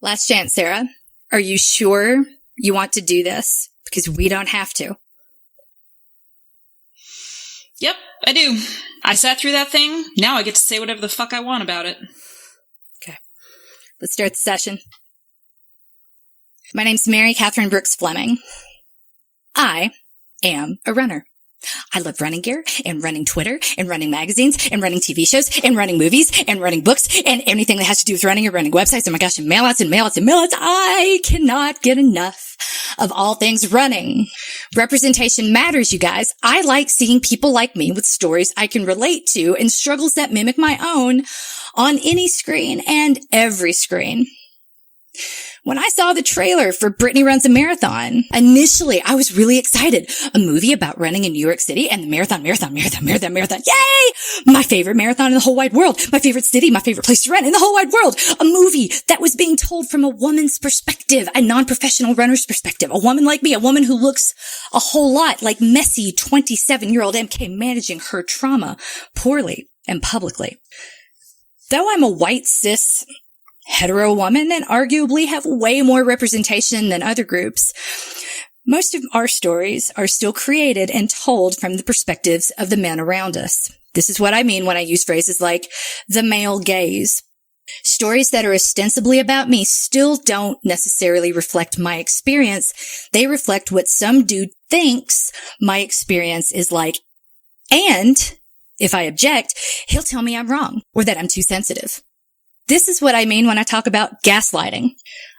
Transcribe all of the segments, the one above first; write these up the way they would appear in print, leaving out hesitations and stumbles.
Last chance, Sarah. Are you sure you want to do this? Because we don't have to. Yep, I do. I sat through that thing. Now I get to say whatever the fuck I want about it. Okay. Let's start the session. My name's Mary Catherine Brooks Fleming. I am a runner. I love running gear and running Twitter and running magazines and running TV shows and running movies and running books and anything that has to do with running and running websites. Oh my gosh, and mailouts and mailouts and mailouts. I cannot get enough of all things running. Representation matters, you guys. I like seeing people like me with stories I can relate to and struggles that mimic my own on any screen and every screen. When I saw the trailer for Brittany Runs a Marathon, initially I was really excited. A movie about running in New York City and the marathon. Yay! My favorite marathon in the whole wide world. My favorite city, my favorite place to run in the whole wide world. A movie that was being told from a woman's perspective, a non-professional runner's perspective. A woman like me, a woman who looks a whole lot like messy 27-year-old MK managing her trauma poorly and publicly. Though I'm a white, cis, hetero woman and arguably have way more representation than other groups, most of our stories are still created and told from the perspectives of the men around us. This is what I mean when I use phrases like the male gaze. Stories that are ostensibly about me still don't necessarily reflect my experience. They reflect what some dude thinks my experience is like. And if I object, he'll tell me I'm wrong or that I'm too sensitive. This is what I mean when I talk about gaslighting.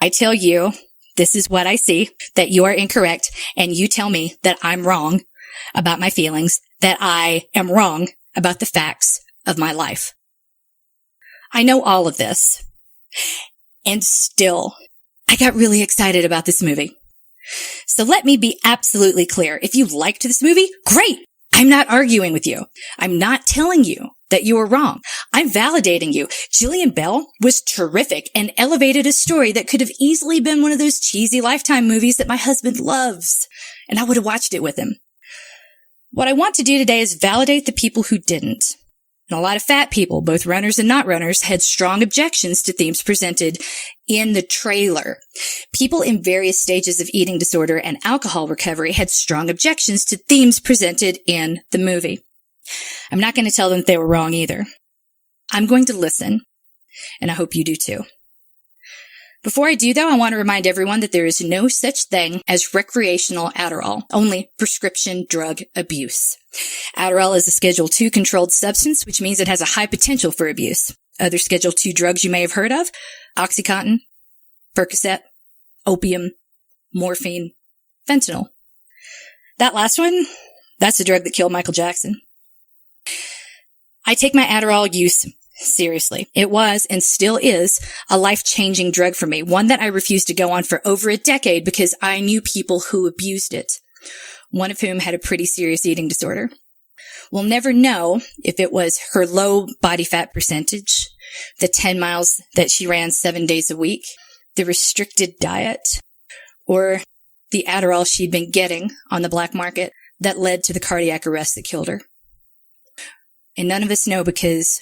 I tell you, this is what I see, that you are incorrect, and you tell me that I'm wrong about my feelings, that I am wrong about the facts of my life. I know all of this, and still, I got really excited about this movie. So let me be absolutely clear. If you liked this movie, great! I'm not arguing with you. I'm not telling you that you were wrong. I'm validating you. Jillian Bell was terrific and elevated a story that could have easily been one of those cheesy Lifetime movies that my husband loves, and I would have watched it with him. What I want to do today is validate the people who didn't. And a lot of fat people, both runners and not runners, had strong objections to themes presented in the trailer. People in various stages of eating disorder and alcohol recovery had strong objections to themes presented in the movie. I'm not going to tell them that they were wrong either. I'm going to listen, and I hope you do too. Before I do, though, I want to remind everyone that there is no such thing as recreational Adderall, only prescription drug abuse. Adderall is a Schedule II controlled substance, which means it has a high potential for abuse. Other Schedule II drugs you may have heard of: OxyContin, Percocet, opium, morphine, fentanyl. That last one, that's the drug that killed Michael Jackson. I take my Adderall use seriously. It was and still is a life-changing drug for me, one that I refused to go on for over a decade because I knew people who abused it, one of whom had a pretty serious eating disorder. We'll never know if it was her low body fat percentage, the 10 miles that she ran 7 days a week, the restricted diet, or the Adderall she'd been getting on the black market that led to the cardiac arrest that killed her. And none of us know because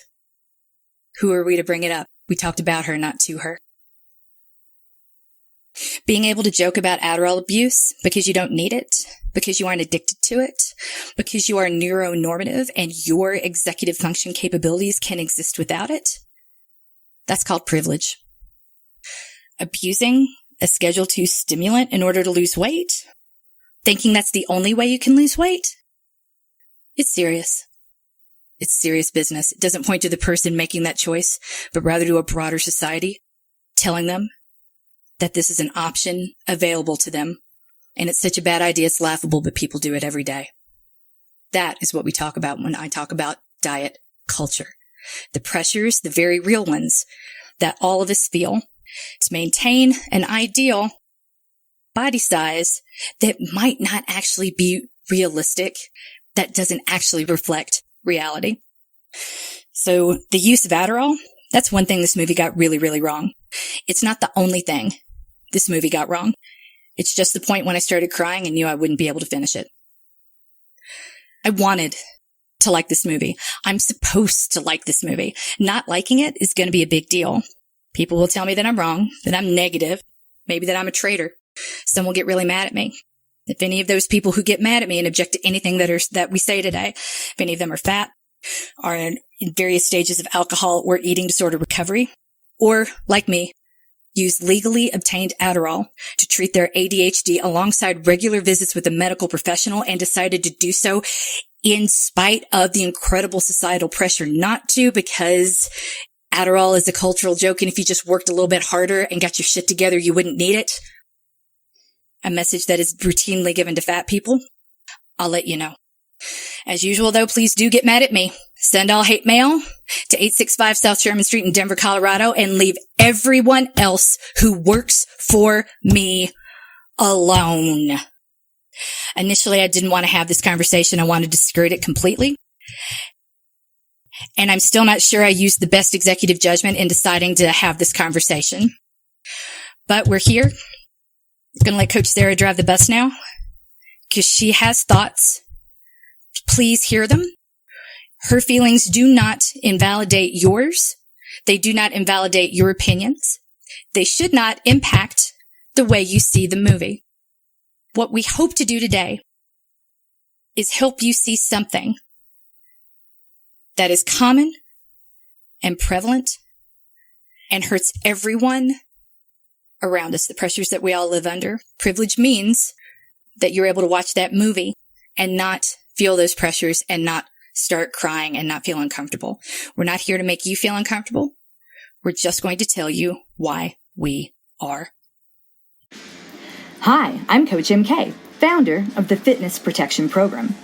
who are we to bring it up? We talked about her, not to her. Being able to joke about Adderall abuse because you don't need it, because you aren't addicted to it, because you are neuronormative and your executive function capabilities can exist without it, that's called privilege. Abusing a Schedule II stimulant in order to lose weight, thinking that's the only way you can lose weight, it's serious. It's serious business. It doesn't point to the person making that choice, but rather to a broader society, telling them that this is an option available to them. And it's such a bad idea, it's laughable, but people do it every day. That is what we talk about when I talk about diet culture. The pressures, the very real ones, that all of us feel to maintain an ideal body size that might not actually be realistic, that doesn't actually reflect reality. So the use of Adderall, that's one thing this movie got really, really wrong. It's not the only thing this movie got wrong. It's just the point when I started crying and knew I wouldn't be able to finish it. I wanted to like this movie. I'm supposed to like this movie. Not liking it is going to be a big deal. People will tell me that I'm wrong, that I'm negative, maybe that I'm a traitor. Some will get really mad at me. If any of those people who get mad at me and object to anything that we say today, if any of them are fat, are in various stages of alcohol or eating disorder recovery, or, like me, use legally obtained Adderall to treat their ADHD alongside regular visits with a medical professional and decided to do so in spite of the incredible societal pressure not to, because Adderall is a cultural joke, and if you just worked a little bit harder and got your shit together, you wouldn't need it. A message that is routinely given to fat people. I'll let you know. As usual, though, please do get mad at me. Send all hate mail to 865 South Sherman Street in Denver, Colorado, and leave everyone else who works for me alone. Initially, I didn't want to have this conversation. I wanted to skirt it completely. And I'm still not sure I used the best executive judgment in deciding to have this conversation. But we're here. I'm going to let Coach Sarah drive the bus now, because she has thoughts. Please hear them. Her feelings do not invalidate yours. They do not invalidate your opinions. They should not impact the way you see the movie. What we hope to do today is help you see something that is common and prevalent and hurts everyone around us, the pressures that we all live under. Privilege means that you're able to watch that movie and not feel those pressures and not start crying and not feel uncomfortable. We're not here to make you feel uncomfortable. We're just going to tell you why we are. Hi, I'm Coach MK, founder of the Fitness Protection Program.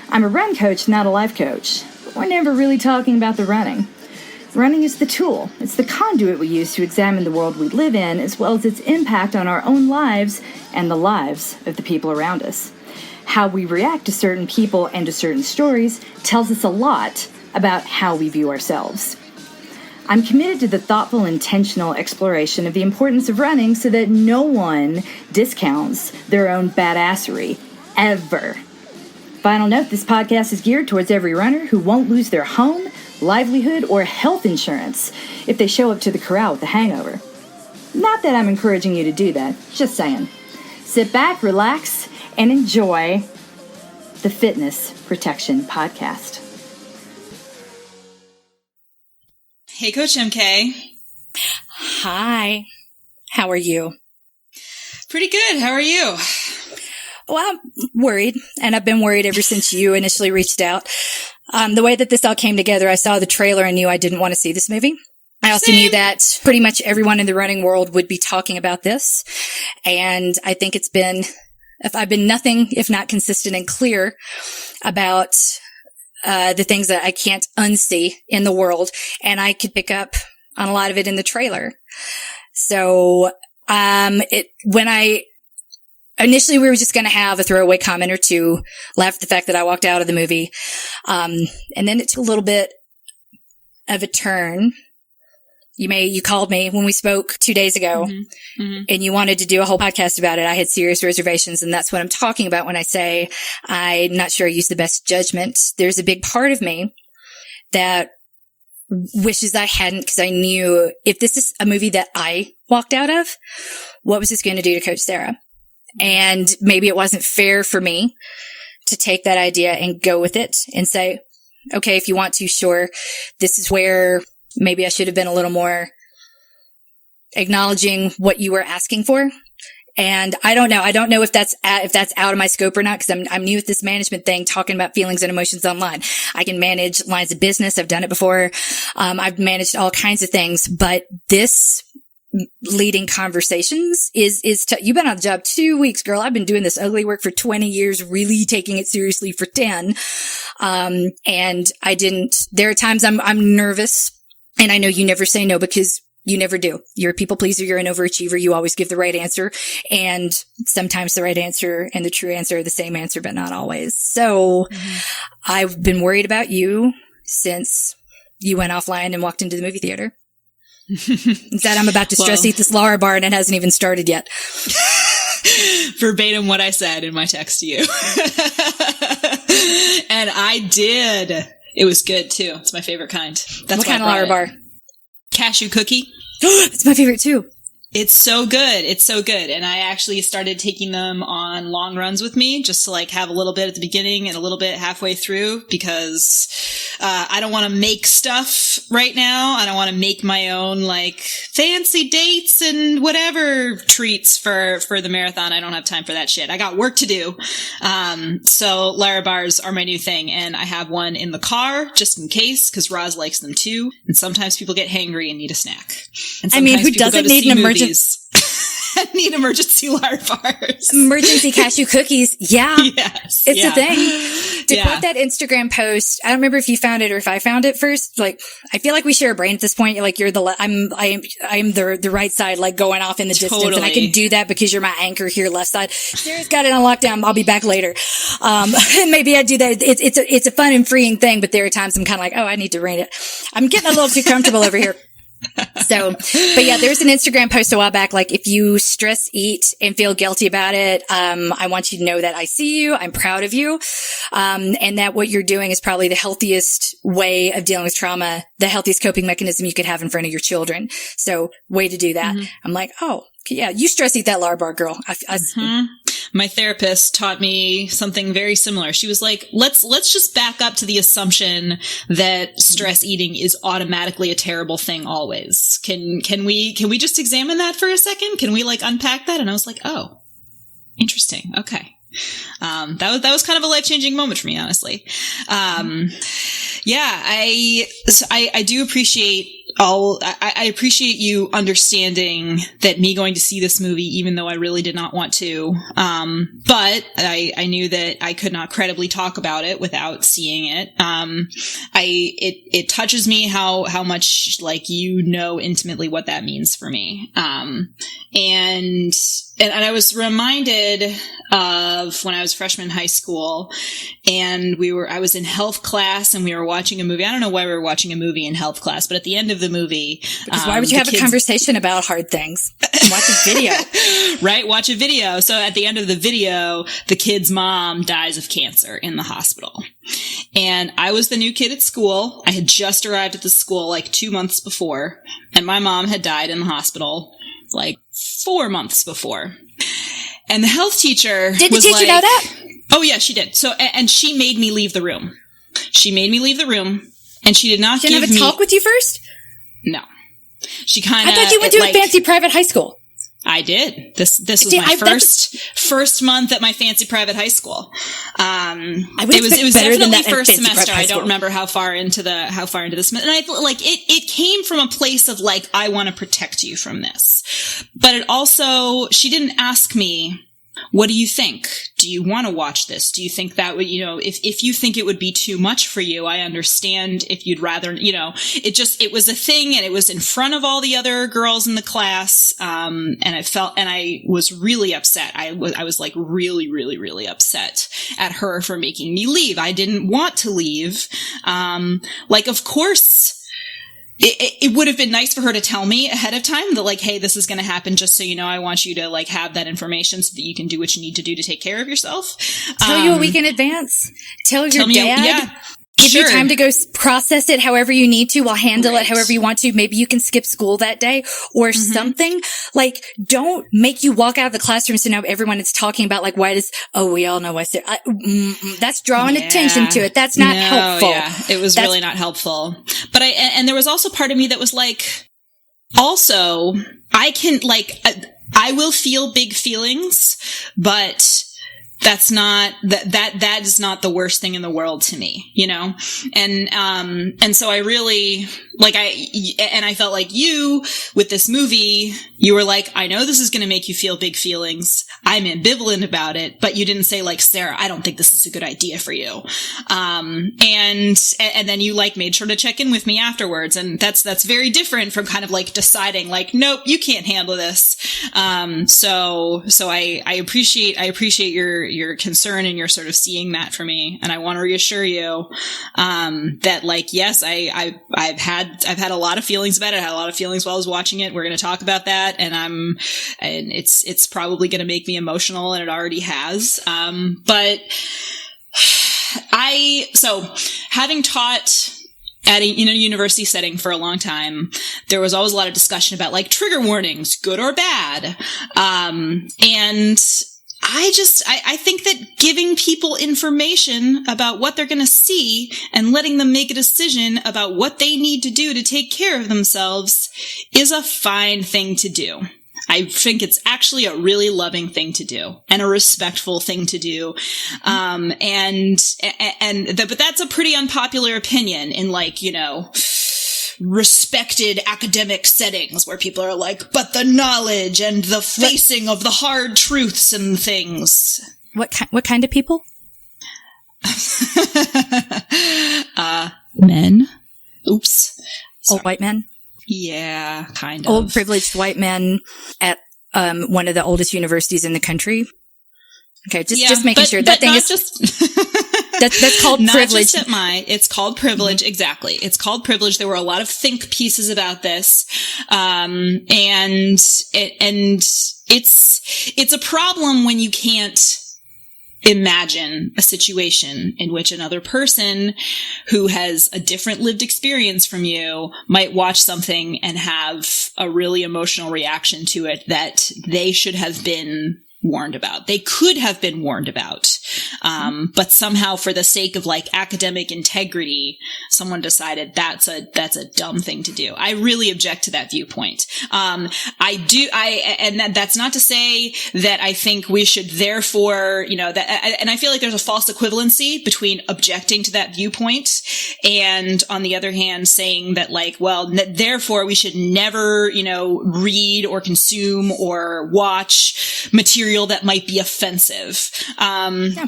I'm a run coach, not a life coach. But we're never really talking about the running. Running is the tool. It's the conduit we use to examine the world we live in, as well as its impact on our own lives and the lives of the people around us. How we react to certain people and to certain stories tells us a lot about how we view ourselves. I'm committed to the thoughtful, intentional exploration of the importance of running so that no one discounts their own badassery, ever. Final note, this podcast is geared towards every runner who won't lose their home, livelihood, or health insurance if they show up to the corral with a hangover. Not that I'm encouraging you to do that, just saying. Sit back, relax, and enjoy the Fitness Protection Podcast. Hey, Coach MK. Hi. How are you? Pretty good. How are you? Well, I'm worried, and I've been worried ever since you initially reached out. The way that this all came together, I saw the trailer and knew I didn't want to see this movie. I also knew that pretty much everyone in the running world would be talking about this. And I think I've been nothing if not consistent and clear about the things that I can't unsee in the world. And I could pick up on a lot of it in the trailer. So, initially we were just going to have a throwaway comment or two, laugh at the fact that I walked out of the movie. And then it took a little bit of a turn. You called me when we spoke 2 days ago, and you wanted to do a whole podcast about it. I had serious reservations, and that's what I'm talking about when I say I'm not sure I used the best judgment. There's a big part of me that wishes I hadn't, because I knew if this is a movie that I walked out of, what was this going to do to Coach Sarah? And maybe it wasn't fair for me to take that idea and go with it and say, okay, if you want to, sure, this is where maybe I should have been a little more acknowledging what you were asking for. And I don't know. I don't know if that's out of my scope or not, because I'm new at this management thing, talking about feelings and emotions online. I can manage lines of business. I've done it before. I've managed all kinds of things, but this leading conversations you've been on the job 2 weeks, girl. I've been doing this ugly work for 20 years, really taking it seriously for 10. And there are times I'm nervous, and I know you never say no, because you never do. You're a people pleaser. You're an overachiever. You always give the right answer. And sometimes the right answer and the true answer are the same answer, but not always. So I've been worried about you since you went offline and walked into the movie theater. That I'm about to stress eat this Lara bar, and it hasn't even started yet. Verbatim what I said in my text to you. And I did. It was good too. It's my favorite kind. That's what kind of Lara bar? Cashew cookie. It's my favorite too. It's so good. It's so good. And I actually started taking them on long runs with me just to like have a little bit at the beginning and a little bit halfway through because I don't want to make stuff right now. I don't want to make my own like fancy dates and whatever treats for the marathon. I don't have time for that shit. I got work to do. So Lara bars are my new thing. And I have one in the car just in case because Roz likes them too. And sometimes people get hangry and need a snack. And I mean, who doesn't need an emergency? Need emergency Lara bars. Emergency cashew cookies. Yeah. Yes. It's a thing. To quote that Instagram post, I don't remember if you found it or if I found it first. Like, I feel like we share a brain at this point. Like, you're I am the right side, like going off in the distance. And I can do that because you're my anchor here, left side. Sarah's got it on lockdown. I'll be back later. Maybe I do that. It's a fun and freeing thing, but there are times I'm kind of like, oh, I need to rein it. I'm getting a little too comfortable over here. So, but yeah, there's an Instagram post a while back. Like, if you stress eat and feel guilty about it, I want you to know that I see you. I'm proud of you. And that what you're doing is probably the healthiest way of dealing with trauma, the healthiest coping mechanism you could have in front of your children. So, way to do that. Mm-hmm. I'm like, oh, yeah, you stress eat that Lara bar, girl. My therapist taught me something very similar. She was like, let's just back up to the assumption that stress eating is automatically a terrible thing always. Can we just examine that for a second? Can we like unpack that? And I was like, oh, interesting. Okay. That was kind of a life-changing moment for me, honestly. Yeah, I do appreciate I appreciate you understanding that me going to see this movie, even though I really did not want to. But I knew that I could not credibly talk about it without seeing it. It touches me how much like you know intimately what that means for me. And I was reminded of when I was a freshman in high school and I was in health class and we were watching a movie. I don't know why we were watching a movie in health class, but at the end of the movie, because why would you have a conversation about hard things? Watch a video. Right? Watch a video. So at the end of the video, the kid's mom dies of cancer in the hospital. And I was the new kid at school. I had just arrived at the school like 2 months before, and my mom had died in the hospital like 4 months before. And the health teacher did the teacher know that? Oh yeah, she did. So, and she made me leave the room. She made me leave the room, and she did not give me... She didn't have a talk with you first? No. She kind of... I thought you went to a fancy private high school. I did. This was my first month at my fancy private high school. It was definitely first semester. I don't remember how far into this. And I like it came from a place of like, I want to protect you from this. But it also, she didn't ask me, what do you think? Do you want to watch this? Do you think that would, if you think it would be too much for you, I understand if you'd rather, it was a thing and it was in front of all the other girls in the class. And I was really upset. I was like really, really, really upset at her for making me leave. I didn't want to leave. Of course, it would have been nice for her to tell me ahead of time that like, hey, this is going to happen just so you know. I want you to like have that information so that you can do what you need to do to take care of yourself. Tell you a week in advance. Tell your dad. Give you time to go process it however you need to. I'll handle it however you want to. Maybe you can skip school that day or something. Like, don't make you walk out of the classroom so now everyone is talking about like, we all know why. That's drawing attention to it. That's not helpful. Yeah, it was really not helpful. But and there was also part of me that was like, also, I can like, I will feel big feelings, but that's not that is not the worst thing in the world to me, and so I really I felt like you with this movie, you were like, I know this is going to make you feel big feelings. I'm ambivalent about it, but you didn't say like, Sarah, I don't think this is a good idea for you. And then you like made sure to check in with me afterwards. And that's very different from kind of like deciding like, nope, you can't handle this. So I appreciate your concern and your sort of seeing that for me. And I want to reassure you, that like, yes, I've had a lot of feelings about it. I had a lot of feelings while I was watching it. We're going to talk about that. And it's probably going to make me emotional, and it already has. But having taught at a university setting for a long time, there was always a lot of discussion about like trigger warnings, good or bad. And I think that giving people information about what they're going to see and letting them make a decision about what they need to do to take care of themselves is a fine thing to do. I think it's actually a really loving thing to do and a respectful thing to do. But that's a pretty unpopular opinion in like, respected academic settings where people are like, but the knowledge and the facing of the hard truths and things. What kind of people? Men. Oops. Old white men? Yeah, kind of. Old privileged white men at one of the oldest universities in the country. Okay, just making sure that thing is that's called privilege. Not just at it's called privilege. Mm-hmm. Exactly, it's called privilege. There were a lot of think pieces about this, and it's a problem when you can't imagine a situation in which another person who has a different lived experience from you might watch something and have a really emotional reaction to it that they should have been warned about. They could have been warned about. But somehow for the sake of like academic integrity, someone decided that's a dumb thing to do. I really object to that viewpoint. And that's not to say that I think we should therefore, and I feel like there's a false equivalency between objecting to that viewpoint and on the other hand saying that like, well, therefore we should never, read or consume or watch material that might be offensive.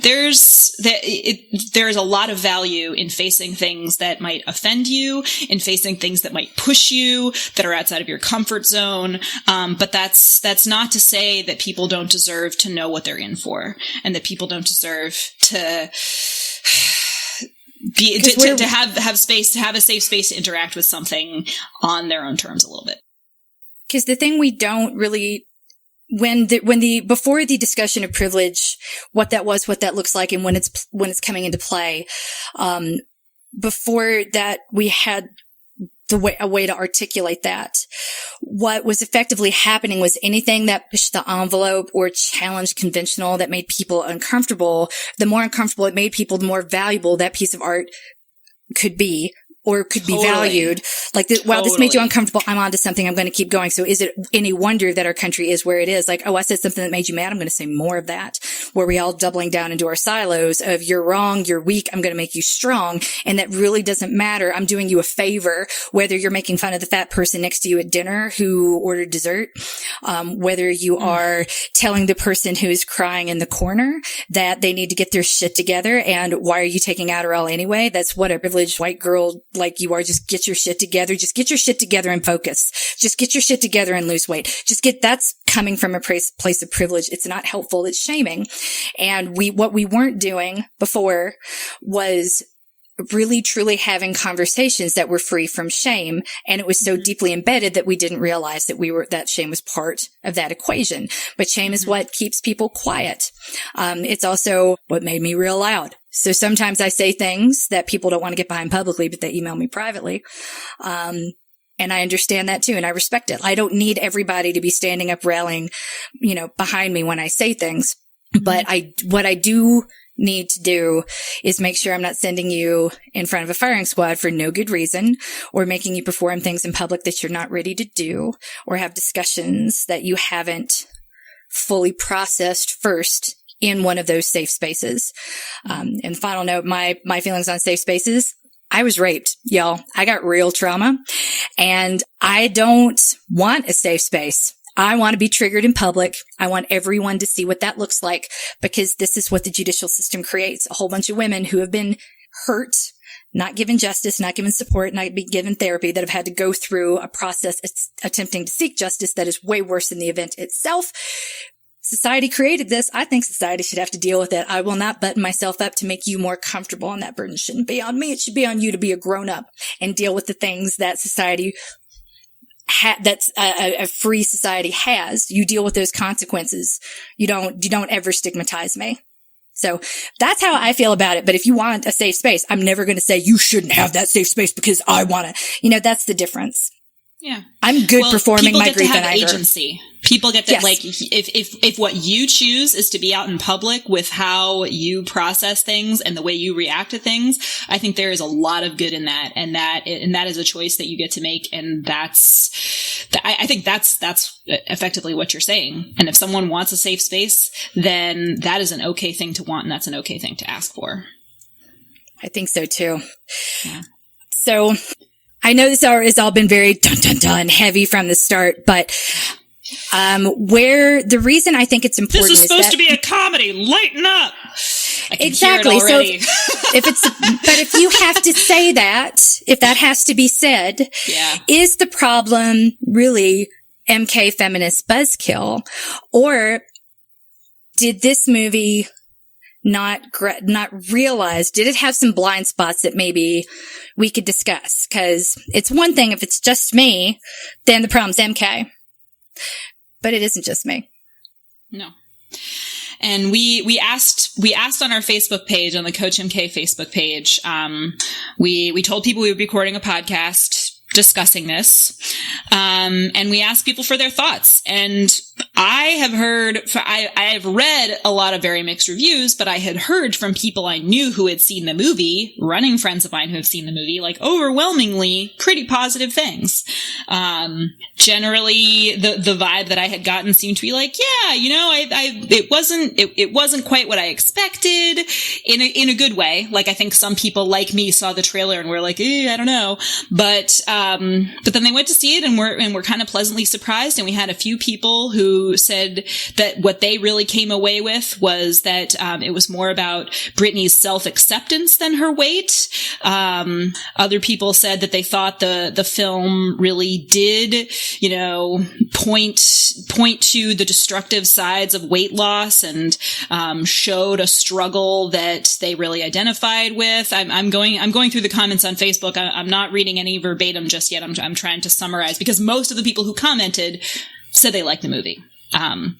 There's a lot of value in facing things that might offend you, in facing things that might push you, that are outside of your comfort zone. But that's not to say that people don't deserve to know what they're in for, and that people don't deserve to have space, to have a safe space to interact with something on their own terms a little bit. Because the thing we don't really, before the discussion of privilege, what that looks like, and when it's coming into play, before that we had a way to articulate that. What was effectively happening was anything that pushed the envelope or challenged conventional, that made people uncomfortable. The more uncomfortable it made people, the more valuable that piece of art could be. Or could be valued. Like, wow, this made you uncomfortable. I'm onto something. I'm going to keep going. So is it any wonder that our country is where it is? Like, oh, I said something that made you mad. I'm going to say more of that. Where we all doubling down into our silos of you're wrong, you're weak, I'm going to make you strong. And that really doesn't matter. I'm doing you a favor, whether you're making fun of the fat person next to you at dinner who ordered dessert, whether you are telling the person who is crying in the corner that they need to get their shit together. And why are you taking Adderall anyway? That's what a privileged white girl like you are. Just get your shit together. Just get your shit together and focus. Just get your shit together and lose weight. That's coming from a place of privilege. It's not helpful. It's shaming. And what we weren't doing before was really truly having conversations that were free from shame. And it was so deeply embedded that we didn't realize that shame was part of that equation. But shame is what keeps people quiet. It's also what made me real loud. So sometimes I say things that people don't want to get behind publicly, but they email me privately. And I understand that too. And I respect it. I don't need everybody to be standing up railing, behind me when I say things. But what I do need to do is make sure I'm not sending you in front of a firing squad for no good reason, or making you perform things in public that you're not ready to do, or have discussions that you haven't fully processed first in one of those safe spaces. And final note, my feelings on safe spaces. I was raped, y'all. I got real trauma, and I don't want a safe space. I want to be triggered in public. I want everyone to see what that looks like, because this is what the judicial system creates. A whole bunch of women who have been hurt, not given justice, not given support, not be given therapy, that have had to go through a process attempting to seek justice that is way worse than the event itself. Society created this. I think society should have to deal with it. I will not button myself up to make you more comfortable, and that burden shouldn't be on me. It should be on you to be a grown up and deal with the things that society that's a free society has. You deal with those consequences. You don't ever stigmatize me. So that's how I feel about it. But if you want a safe space, I'm never going to say you shouldn't have that safe space because I want to, that's the difference. Yeah. I'm good performing my grief and anger. Agency. People get to, if what you choose is to be out in public with how you process things and the way you react to things, I think there is a lot of good in that. And that is a choice that you get to make. And I think that's effectively what you're saying. And if someone wants a safe space, then that is an okay thing to want. And that's an okay thing to ask for. I think so too. Yeah. So I know this hour has all been very dun heavy from the start, but where the reason I think it's important is supposed to be a comedy. Lighten up. Exactly. So if you have to say that, if that has to be said, is the problem really MK feminist buzzkill, or did this movie not realize, did it have some blind spots that maybe we could discuss? Because it's one thing if it's just me, then the problem's MK. But it isn't just me. No. And we asked on our Facebook page, on the Coach MK Facebook page, we told people we would be recording a podcast discussing this. And we asked people for their thoughts. And I have read a lot of very mixed reviews, but I had heard from people I knew who had seen the movie, running friends of mine who have seen the movie, like overwhelmingly pretty positive things. Generally the vibe that I had gotten seemed to be like, yeah, it wasn't quite what I expected in a good way. Like I think some people like me saw the trailer and were like, I don't know. But then they went to see it and were kind of pleasantly surprised. And we had a few people who said that what they really came away with was that it was more about Britney's self-acceptance than her weight. Other people said that they thought the film really did, point to the destructive sides of weight loss and showed a struggle that they really identified with. I'm going through the comments on Facebook. I'm not reading any verbatim just yet. I'm trying to summarize because most of the people who commented said they liked the movie. And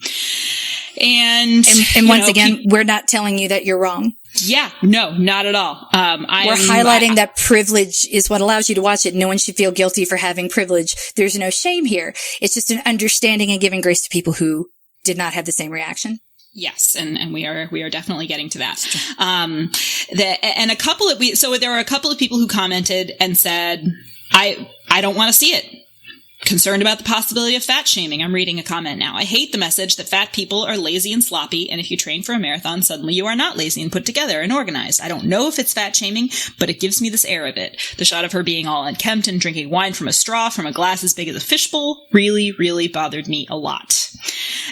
once again, we're not telling you that you're wrong. Yeah, no, not at all. We're highlighting that privilege is what allows you to watch it. No one should feel guilty for having privilege. There's no shame here. It's just an understanding and giving grace to people who did not have the same reaction. Yes, and we are definitely getting to that. So there were a couple of people who commented and said, I don't want to see it. Concerned about the possibility of fat shaming. I'm reading a comment now. I hate the message that fat people are lazy and sloppy, and if you train for a marathon, suddenly you are not lazy and put together and organized. I don't know if it's fat shaming, but it gives me this air of it. The shot of her being all unkempt and drinking wine from a straw from a glass as big as a fishbowl really, really bothered me a lot.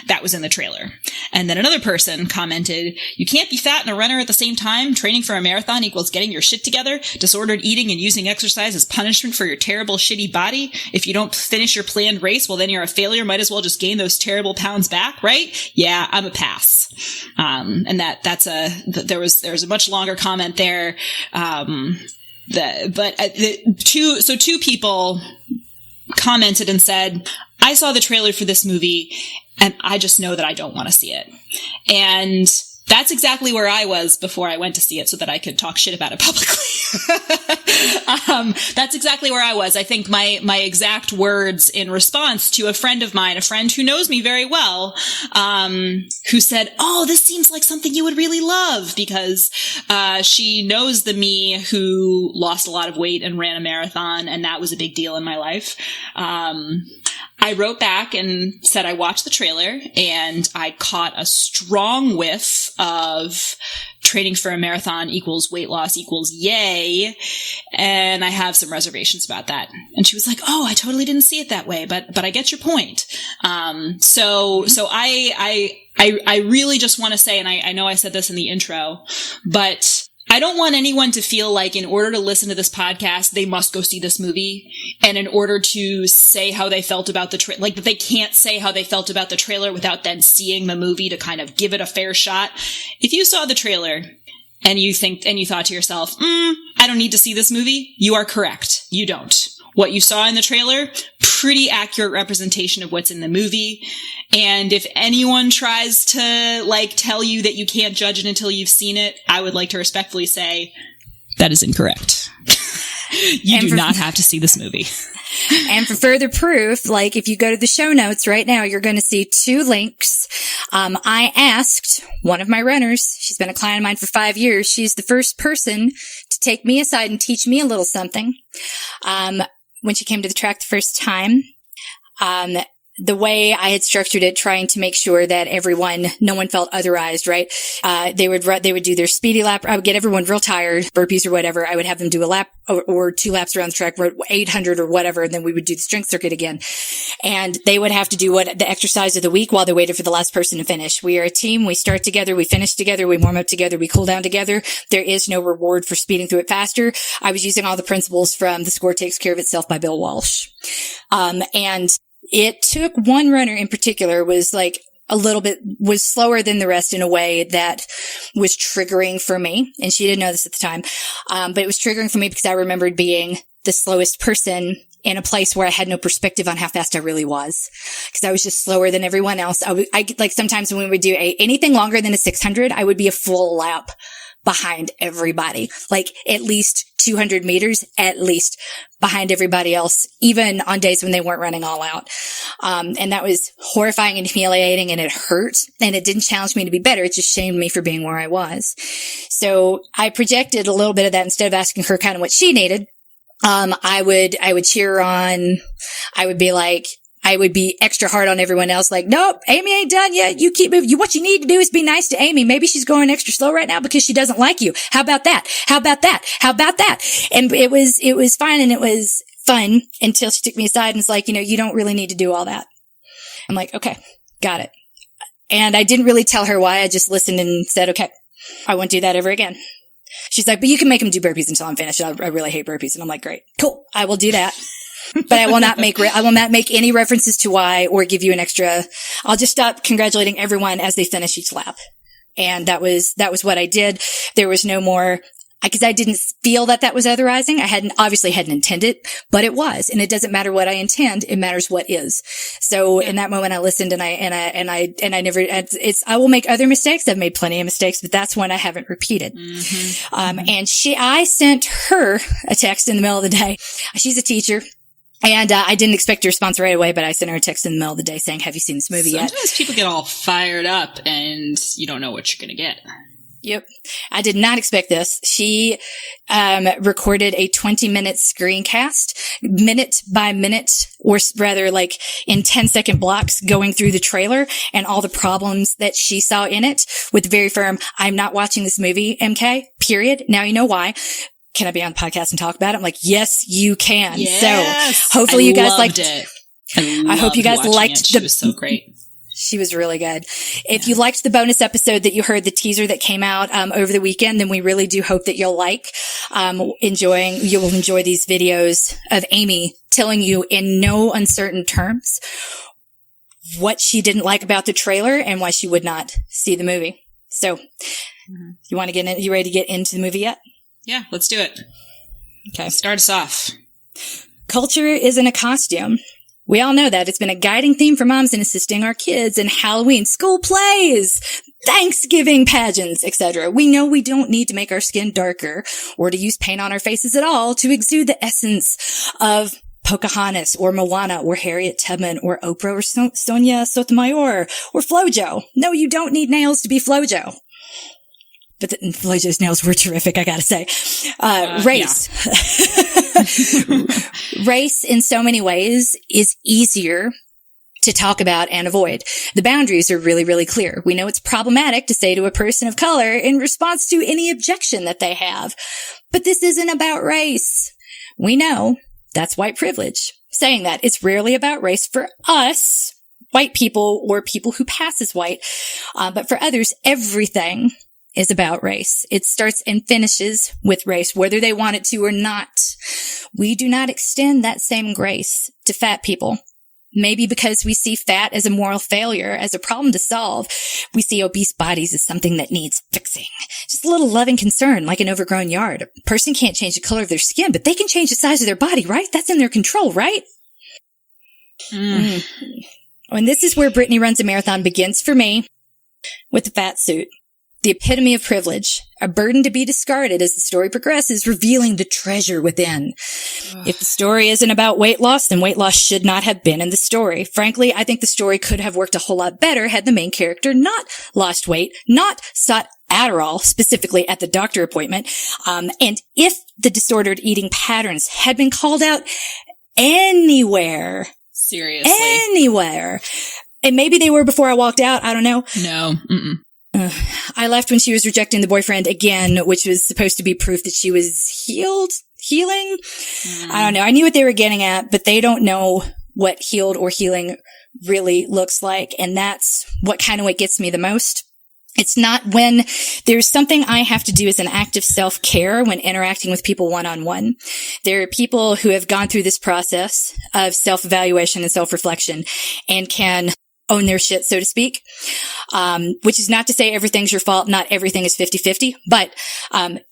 That was in the trailer. And then another person commented, you can't be fat and a runner at the same time. Training for a marathon equals getting your shit together. Disordered eating and using exercise as punishment for your terrible, shitty body. If you don't finish your planned race, well, then you're a failure. Might as well just gain those terrible pounds back, right? Yeah, I'm a pass. And there was a much longer comment there. Two people commented and said, I saw the trailer for this movie and I just know that I don't want to see it. And that's exactly where I was before I went to see it so that I could talk shit about it publicly. That's exactly where I was. I think my exact words in response to a friend of mine, a friend who knows me very well, who said, oh, this seems like something you would really love because, she knows the me who lost a lot of weight and ran a marathon. And that was a big deal in my life. I wrote back and said I watched the trailer and I caught a strong whiff of training for a marathon equals weight loss equals yay. And I have some reservations about that. And she was like, oh, I totally didn't see it that way, but I get your point. So I really just want to say, and I know I said this in the intro, but I don't want anyone to feel like in order to listen to this podcast, they must go see this movie. And in order to say how they felt about the trailer, like that they can't say how they felt about the trailer without then seeing the movie to kind of give it a fair shot. If you saw the trailer and you thought to yourself, I don't need to see this movie, you are correct. You don't. what you saw in the trailer, pretty accurate representation of what's in the movie. And if anyone tries to like tell you that you can't judge it until you've seen it, I would like to respectfully say that is incorrect. You do not have to see this movie. And for further proof, like if you go to the show notes right now, you're going to see 2 links. I asked one of my runners, she's been a client of mine for 5 years. She's the first person to take me aside and teach me a little something. When she came to the track the first time, the way I had structured it, trying to make sure that no one felt otherized, right? They would do their speedy lap. I would get everyone real tired, burpees or whatever. I would have them do a lap or 2 laps around the track, 800 or whatever. And then we would do the strength circuit again. And they would have to do the exercise of the week while they waited for the last person to finish. We are a team. We start together. We finish together. We warm up together. We cool down together. There is no reward for speeding through it faster. I was using all the principles from The Score Takes Care of Itself by Bill Walsh. And it took one runner in particular was slower than the rest in a way that was triggering for me. And she didn't know this at the time. But it was triggering for me because I remembered being the slowest person in a place where I had no perspective on how fast I really was. Because I was just slower than everyone else. I like sometimes when we would do anything longer than a 600, I would be a full lap behind everybody, like at least 200 meters, at least behind everybody else, even on days when they weren't running all out. And that was horrifying and humiliating, and it hurt, and it didn't challenge me to be better. It just shamed me for being where I was. So I projected a little bit of that instead of asking her kind of what she needed. I would cheer her on. I would be extra hard on everyone else. Like, nope, Amy ain't done yet. You keep moving. What you need to do is be nice to Amy. Maybe she's going extra slow right now because she doesn't like you. How about that? How about that? How about that? And it was fine, and it was fun until she took me aside and was like, you don't really need to do all that. I'm like, okay, got it. And I didn't really tell her why. I just listened and said, okay, I won't do that ever again. She's like, but you can make them do burpees until I'm finished. I really hate burpees. And I'm like, great, cool. I will do that. But I will not make any references to why or give you an extra. I'll just stop congratulating everyone as they finish each lap. And that was what I did. There was no more, because I didn't feel that was otherizing. I obviously hadn't intended, but it was. And it doesn't matter what I intend. It matters what is. So in that moment, I listened and I will make other mistakes. I've made plenty of mistakes, but that's one I haven't repeated. Mm-hmm. And I sent her a text in the middle of the day. She's a teacher. And I didn't expect a response right away, but I sent her a text in the middle of the day saying, have you seen this movie yet? Sometimes people get all fired up and you don't know what you're going to get. Yep. I did not expect this. She recorded a 20-minute screencast, minute by minute, or rather like in 10-second blocks going through the trailer and all the problems that she saw in it with very firm, I'm not watching this movie, MK, period. Now you know why. Can I be on the podcast and talk about it? I'm like, yes, you can. Yes. So hopefully you guys liked it. I hope you guys liked She was so great. She was really good. If you liked the bonus episode that you heard, the teaser that came out over the weekend, then we really do hope that you'll you will enjoy these videos of Amy telling you in no uncertain terms what she didn't like about the trailer and why she would not see the movie. So you want to get in? You ready to get into the movie yet? Yeah, let's do it. Okay. Start us off. Culture isn't a costume. We all know that. It's been a guiding theme for moms in assisting our kids in Halloween, school plays, Thanksgiving pageants, etc. We know we don't need to make our skin darker or to use paint on our faces at all to exude the essence of Pocahontas or Moana or Harriet Tubman or Oprah or Sonia Sotomayor or Flojo. No, you don't need nails to be Flojo. But Flojo's nails were terrific, I gotta say. Race. Yeah. Race, in so many ways, is easier to talk about and avoid. The boundaries are really, really clear. We know it's problematic to say to a person of color in response to any objection that they have. But this isn't about race. We know that's white privilege. Saying that, it's rarely about race for us, white people, or people who pass as white. But for others, everything is about race. It starts and finishes with race, whether they want it to or not. We do not extend that same grace to fat people Maybe because we see fat as a moral failure, as a problem to solve, we see obese bodies as something that needs fixing. Just a little loving concern, like an overgrown yard. A person can't change the color of their skin, but they can change the size of their body, right? That's in their control, right? And this is where Brittany Runs a Marathon begins for me, with the fat suit. The epitome of privilege, a burden to be discarded as the story progresses, revealing the treasure within. If the story isn't about weight loss, then weight loss should not have been in the story. Frankly, I think the story could have worked a whole lot better had the main character not lost weight, not sought Adderall, specifically at the doctor appointment, and if the disordered eating patterns had been called out anywhere. Seriously. Anywhere. And maybe they were before I walked out. I don't know. No. I left when she was rejecting the boyfriend again, which was supposed to be proof that she was healing. I don't know. I knew what they were getting at, but they don't know what healed or healing really looks like. And that's what gets me the most. It's not when there's something I have to do as an act of self-care when interacting with people one-on-one. There are people who have gone through this process of self-evaluation and self-reflection and can own their shit, so to speak, which is not to say everything's your fault. Not everything is 50-50, but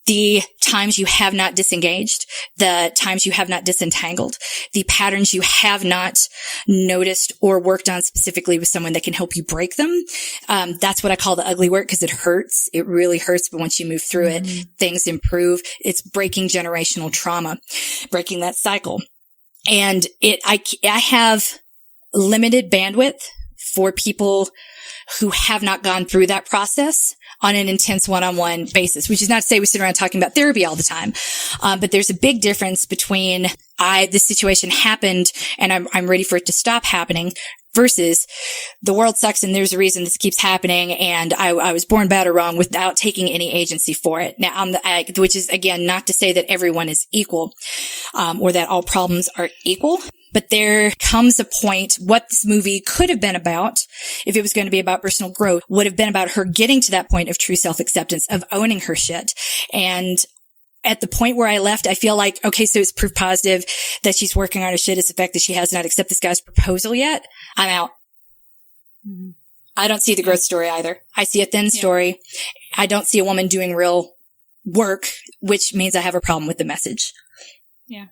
the times you have not disengaged, the times you have not disentangled, the patterns you have not noticed or worked on specifically with someone that can help you break them. That's what I call the ugly work, because it hurts. It really hurts. But once you move through it, things improve. It's breaking generational trauma, breaking that cycle. And I have limited bandwidth for people who have not gone through that process on an intense one-on-one basis, which is not to say we sit around talking about therapy all the time. But there's a big difference between this situation happened and I'm ready for it to stop happening versus the world sucks and there's a reason this keeps happening and I was born bad or wrong without taking any agency for it. Now, which is again, not to say that everyone is equal, or that all problems are equal. But there comes a point, what this movie could have been about, if it was going to be about personal growth, would have been about her getting to that point of true self-acceptance, of owning her shit. And at the point where I left, I feel like, okay, so it's proof positive that she's working on her shit is the fact that she has not accepted this guy's proposal yet. I'm out. I don't see the growth story either. I see a thin story. I don't see a woman doing real work, which means I have a problem with the message. Yeah.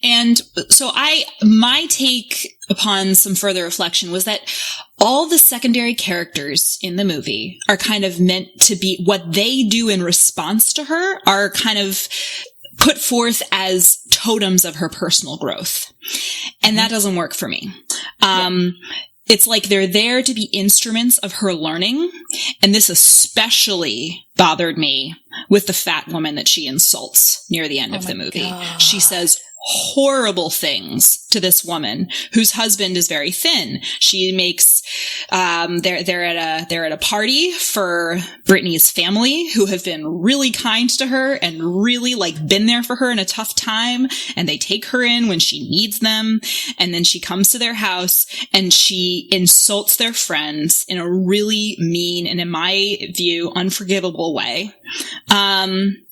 And so my take upon some further reflection was that all the secondary characters in the movie are kind of meant to be what they do in response to her are kind of put forth as totems of her personal growth. And that doesn't work for me. It's like they're there to be instruments of her learning. And this especially bothered me with the fat woman that she insults near the end of the movie. God. She says horrible things to this woman whose husband is very thin. She makes, they're at a party for Brittany's family who have been really kind to her and really been there for her in a tough time. And they take her in when she needs them. And then she comes to their house and she insults their friends in a really mean and in my view, unforgivable way.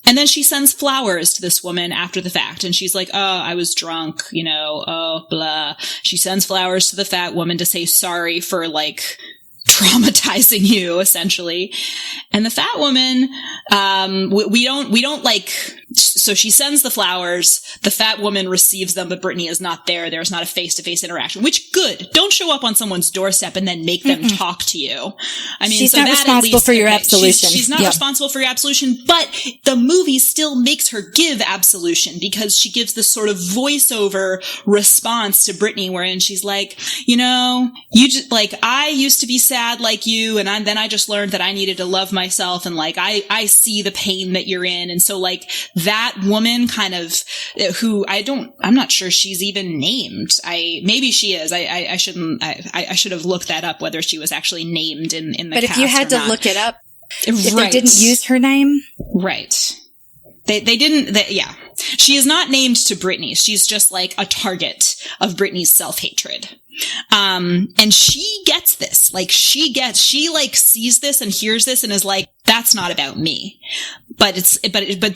And then she sends flowers to this woman after the fact. And she's like, oh, I was drunk, blah. She sends flowers to the fat woman to say sorry for traumatizing you, essentially. And the fat woman, we don't so she sends the flowers, the fat woman receives them, but Brittany is not there. There's not a face-to-face interaction, which good. Don't show up on someone's doorstep and then make them talk to you. I mean, she's not responsible for your absolution. She's not responsible for your absolution, but the movie still makes her give absolution because she gives this sort of voiceover response to Brittany wherein she's like, you just I used to be sad like you. And then I just learned that I needed to love myself. And I see the pain that you're in. And so that woman kind of who I'm not sure she's even named. Maybe she is. I should have looked that up, whether she was actually named in the cast. But if you had to look it up, if right. they didn't use her name. Right. They didn't, She is not named to Brittany. She's just a target of Brittany's self-hatred. And she gets this. She sees this and hears this and is like, That's not about me. But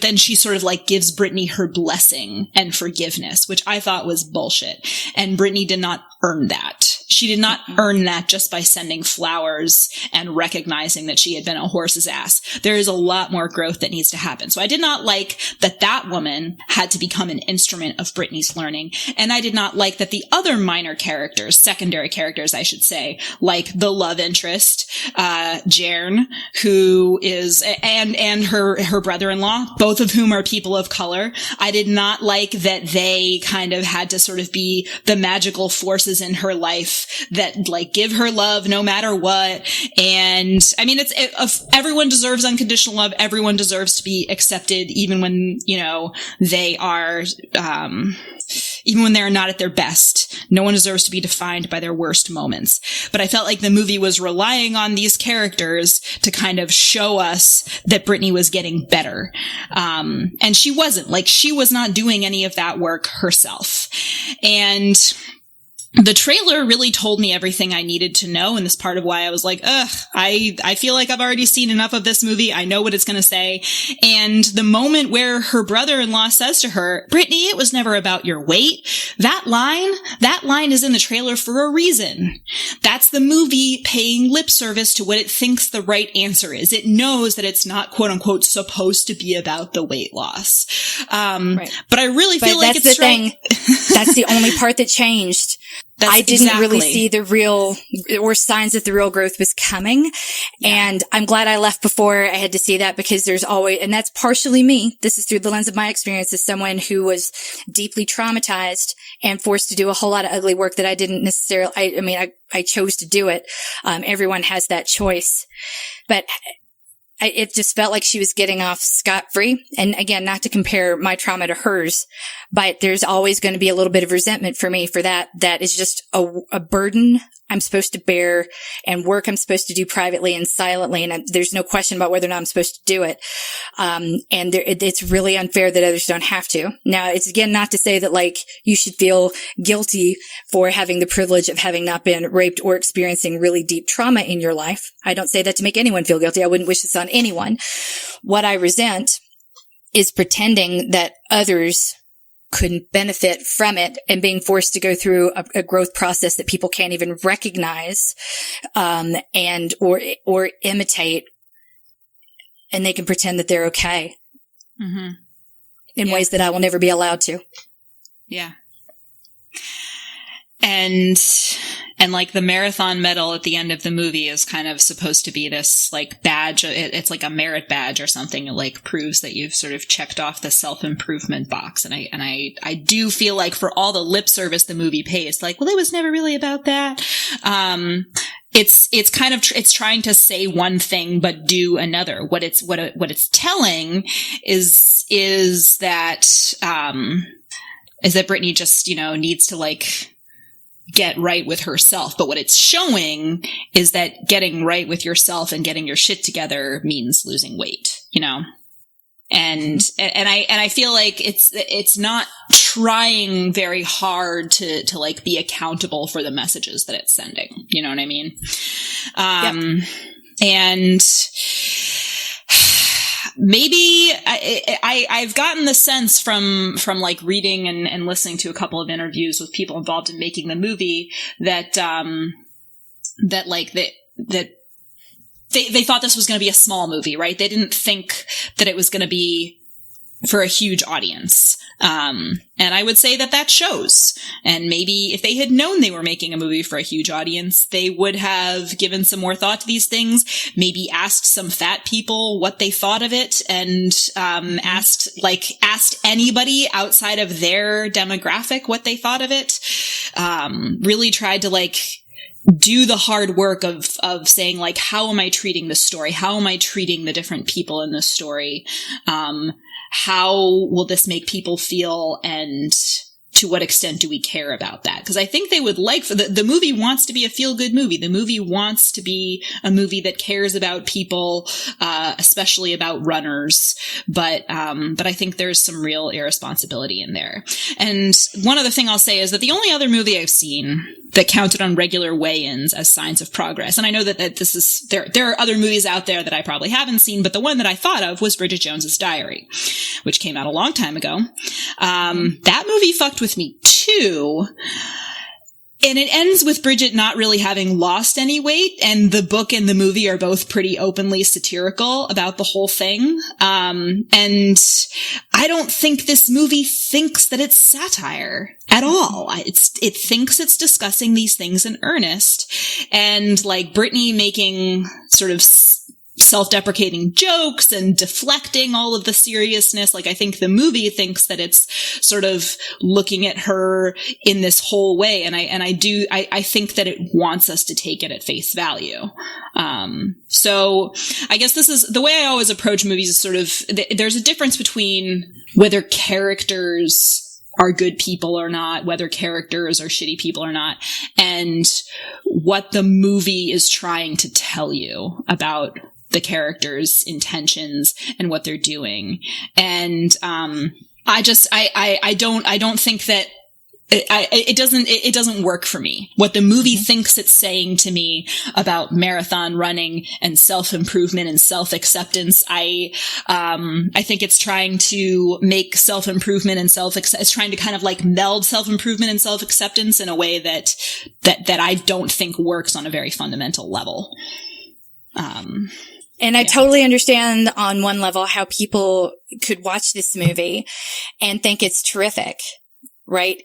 then she sort of like gives Brittany her blessing and forgiveness, which I thought was bullshit. And Brittany did not earn that. She did not earn that just by sending flowers and recognizing that she had been a horse's ass. There is a lot more growth that needs to happen. So I did not like that woman had to become an instrument of Brittany's learning. And I did not like that the other minor characters, secondary characters, I should say, like the love interest, Jern, who is, and her brother-in-law, both of whom are people of color. I did not like that they kind of had to sort of be the magical forces in her life that like give her love no matter what. And I mean, everyone deserves unconditional love. Everyone deserves to be accepted, even when, you know, they are, even when they're not at their best. No one deserves to be defined by their worst moments. But I felt like the movie was relying on these characters to kind of show us that Brittany was getting better. And she wasn't. Like, she was not doing any of that work herself. And the trailer really told me everything I needed to know, and this part of why I was like, I feel like I've already seen enough of this movie. I know what it's going to say. And the moment where her brother-in-law says to her, Brittany, it was never about your weight. That line is in the trailer for a reason. That's the movie paying lip service to what it thinks the right answer is. It knows that it's not, quote unquote, supposed to be about the weight loss. Right. But I really feel like it's the thing. That's the only part that changed. I didn't really see the real, or signs that the real growth was coming. Yeah. And I'm glad I left before I had to see that, because there's always, and that's partially me. This is through the lens of my experience as someone who was deeply traumatized and forced to do a whole lot of ugly work that I didn't necessarily, I chose to do it. Everyone has that choice, but it just felt like she was getting off scot-free. And again, not to compare my trauma to hers, but there's always going to be a little bit of resentment for me for that. That is just a burden I'm supposed to bear and work I'm supposed to do privately and silently. And there's no question about whether or not I'm supposed to do it. It's really unfair that others don't have to. Now, it's again not to say that like you should feel guilty for having the privilege of having not been raped or experiencing really deep trauma in your life. I don't say that to make anyone feel guilty. I wouldn't wish this on anyone. What I resent is pretending that others couldn't benefit from it and being forced to go through a growth process that people can't even recognize, and or imitate, and they can pretend that they're okay in ways that I will never be allowed to. Yeah. And like the marathon medal at the end of the movie is kind of supposed to be this like badge. It's like a merit badge or something. It like proves that you've sort of checked off the self-improvement box. And I do feel like for all the lip service the movie pays, like, well, it was never really about that. It's kind of, it's trying to say one thing, but do another. What it's telling is that Brittany just, needs to like get right with herself. But what it's showing is that getting right with yourself and getting your shit together means losing weight, And I feel like it's not trying very hard to like be accountable for the messages that it's sending. You know what I mean? And maybe I've gotten the sense from like reading and listening to a couple of interviews with people involved in making the movie that they thought this was going to be a small movie, right? They didn't think that it was going to be for a huge audience. And I would say that shows. And maybe if they had known they were making a movie for a huge audience, they would have given some more thought to these things, maybe asked some fat people what they thought of it, and asked anybody outside of their demographic what they thought of it. Really tried to like do the hard work of saying like, how am I treating this story? How am I treating the different people in this story? How will this make people feel, and to what extent do we care about that? Because I think they would like the movie wants to be a feel-good movie. The movie wants to be a movie that cares about people, especially about runners. But I think there's some real irresponsibility in there. And one other thing I'll say is that the only other movie I've seen that counted on regular weigh-ins as signs of progress, and I know that this is there are other movies out there that I probably haven't seen, but the one that I thought of was Bridget Jones's Diary, which came out a long time ago. That movie fucked with me too. And it ends with Bridget not really having lost any weight, and the book and the movie are both pretty openly satirical about the whole thing. And I don't think this movie thinks that it's satire at all. It thinks it's discussing these things in earnest. And like Brittany making sort of self-deprecating jokes and deflecting all of the seriousness. Like, I think the movie thinks that it's sort of looking at her in this whole way. And I think that it wants us to take it at face value. So I guess this is the way I always approach movies is sort of, there's a difference between whether characters are good people or not, whether characters are shitty people or not, and what the movie is trying to tell you about the characters' intentions and what they're doing. And I don't think that it doesn't work for me. What the movie thinks it's saying to me about marathon running and self-improvement and self-acceptance, I think it's trying to make self-improvement and it's trying to kind of like meld self-improvement and self-acceptance in a way that I don't think works on a very fundamental level. And I totally understand on one level how people could watch this movie and think it's terrific, right?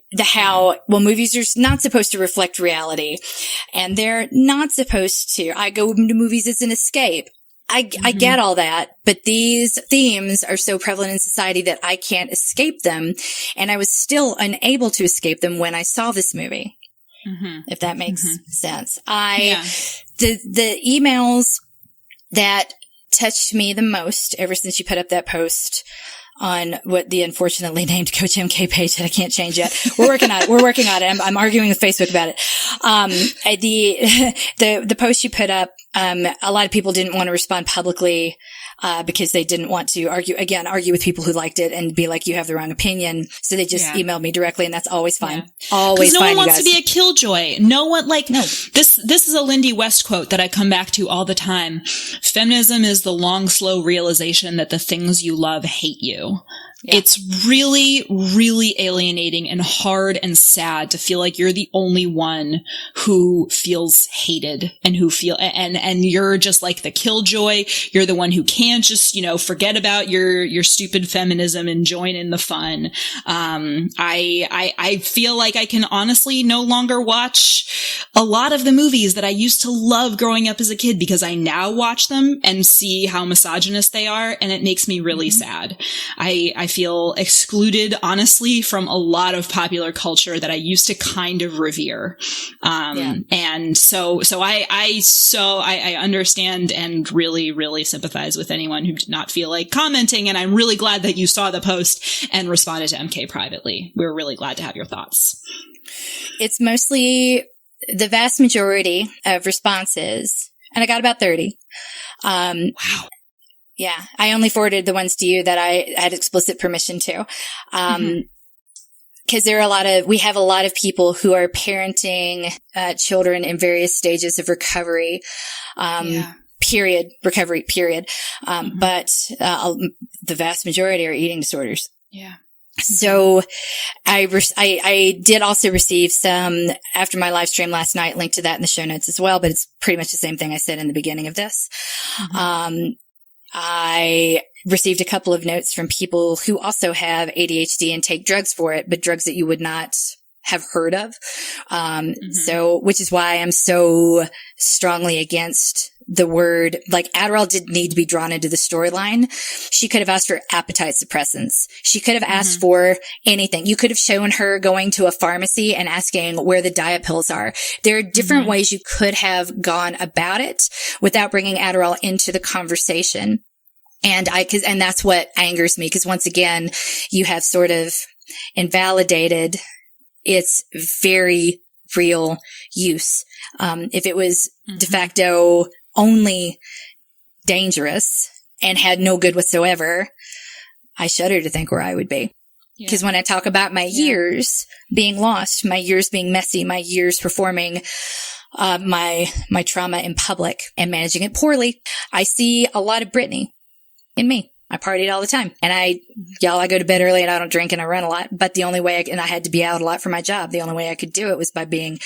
Movies are not supposed to reflect reality, and they're not supposed to. I go into movies as an escape. I get all that, but these themes are so prevalent in society that I can't escape them. And I was still unable to escape them when I saw this movie, if that makes sense. The emails that touched me the most ever since you put up that post on what the unfortunately named Coach MK page that I can't change yet. We're working on it. I'm arguing with Facebook about it. The post you put up, a lot of people didn't want to respond publicly, because they didn't want to argue with people who liked it and be like, you have the wrong opinion. So they just emailed me directly, and that's always fine. Yeah. Always fine. No one wants to be a killjoy. No one, this is a Lindy West quote that I come back to all the time. Feminism is the long, slow realization that the things you love hate you. Yeah. It's really, really alienating and hard and sad to feel like you're the only one who feels hated and and you're just like the killjoy. You're the one who can't just, forget about your stupid feminism and join in the fun. I feel like I can honestly no longer watch a lot of the movies that I used to love growing up as a kid because I now watch them and see how misogynist they are, and it makes me really sad. I feel excluded, honestly, from a lot of popular culture that I used to kind of revere. And so I understand and really, really sympathize with anyone who did not feel like commenting. And I'm really glad that you saw the post and responded to MK privately. We're really glad to have your thoughts. It's mostly the vast majority of responses, and I got about 30. Wow. Yeah, I only forwarded the ones to you that I had explicit permission to. Because we have a lot of people who are parenting children in various stages of recovery. Recovery, period. But the vast majority are eating disorders. Yeah. So I did also receive some after my live stream last night, linked to that in the show notes as well, but it's pretty much the same thing I said in the beginning of this. I received a couple of notes from people who also have ADHD and take drugs for it, but drugs that you would not have heard of. Which is why I'm so strongly against the word, like Adderall didn't need to be drawn into the storyline. She could have asked for appetite suppressants. She could have asked for anything. You could have shown her going to a pharmacy and asking where the diet pills are. There are different ways you could have gone about it without bringing Adderall into the conversation. And that's what angers me, because once again, you have sort of invalidated its very real use. If it was de facto only dangerous and had no good whatsoever, I shudder to think where I would be. Because when I talk about my years being lost, my years being messy, my years performing my trauma in public and managing it poorly, I see a lot of Brittany in me. I partied all the time, and I go to bed early, and I don't drink, and I run a lot. But the only way and I had to be out a lot for my job. The only way I could do it was by being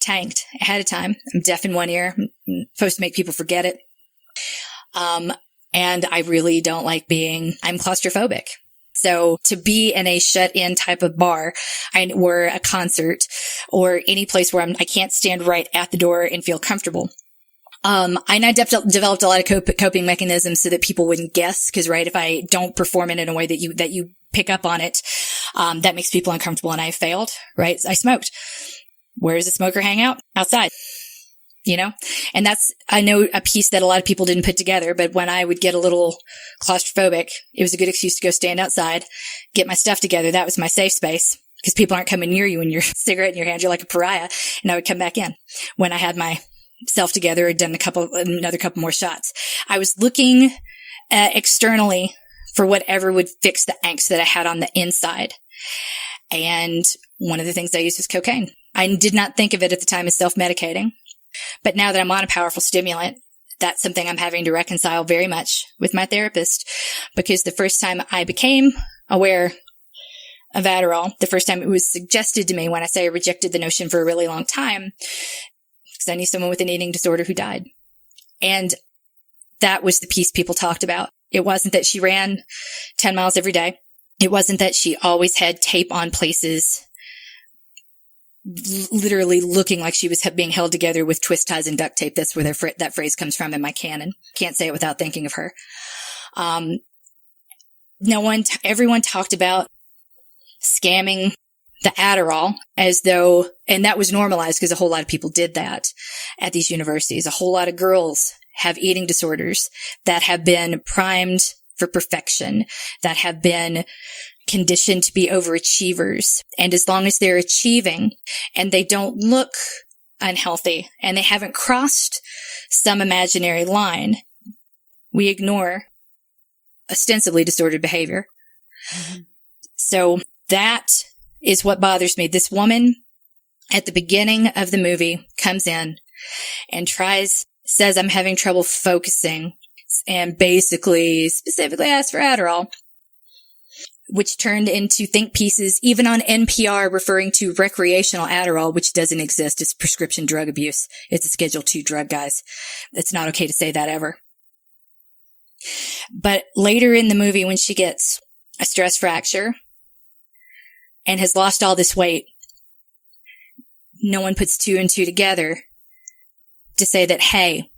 tanked ahead of time. I'm deaf in one ear. I'm supposed to make people forget it. And I really don't like I'm claustrophobic. So to be in a shut-in type of bar or a concert or any place where I can't stand right at the door and feel comfortable. And I developed a lot of coping mechanisms so that people wouldn't guess. Cause if I don't perform it in a way that you pick up on it, that makes people uncomfortable, and I failed, right? I smoked. Where does a smoker hang out? Outside, and that's, I know, a piece that a lot of people didn't put together, but when I would get a little claustrophobic, it was a good excuse to go stand outside, get my stuff together. That was my safe space, because people aren't coming near you when you're cigarette in your hand. You're like a pariah. And I would come back in when I had my self together, had done another couple more shots. I was looking externally for whatever would fix the angst that I had on the inside. And one of the things I used was cocaine. I did not think of it at the time as self-medicating, but now that I'm on a powerful stimulant, that's something I'm having to reconcile very much with my therapist, because the first time I became aware of Adderall, the first time it was suggested to me, when I say I rejected the notion for a really long time, because I knew someone with an eating disorder who died. And that was the piece people talked about. It wasn't that she ran 10 miles every day. It wasn't that she always had tape on places, literally looking like she was being held together with twist ties and duct tape. That's where that phrase comes from in my canon. Can't say it without thinking of her. Everyone talked about scamming the Adderall as though, and that was normalized because a whole lot of people did that at these universities. A whole lot of girls have eating disorders that have been primed for perfection, that have been conditioned to be overachievers. And as long as they're achieving and they don't look unhealthy and they haven't crossed some imaginary line, we ignore ostensibly disordered behavior. Mm-hmm. So that is what bothers me. This woman at the beginning of the movie comes in and says, I'm having trouble focusing, and specifically asks for Adderall, which turned into think pieces, even on NPR, referring to recreational Adderall, which doesn't exist. It's prescription drug abuse. It's a Schedule II drug, guys. It's not okay to say that ever. But later in the movie, when she gets a stress fracture and has lost all this weight, no one puts two and two together to say that, hey,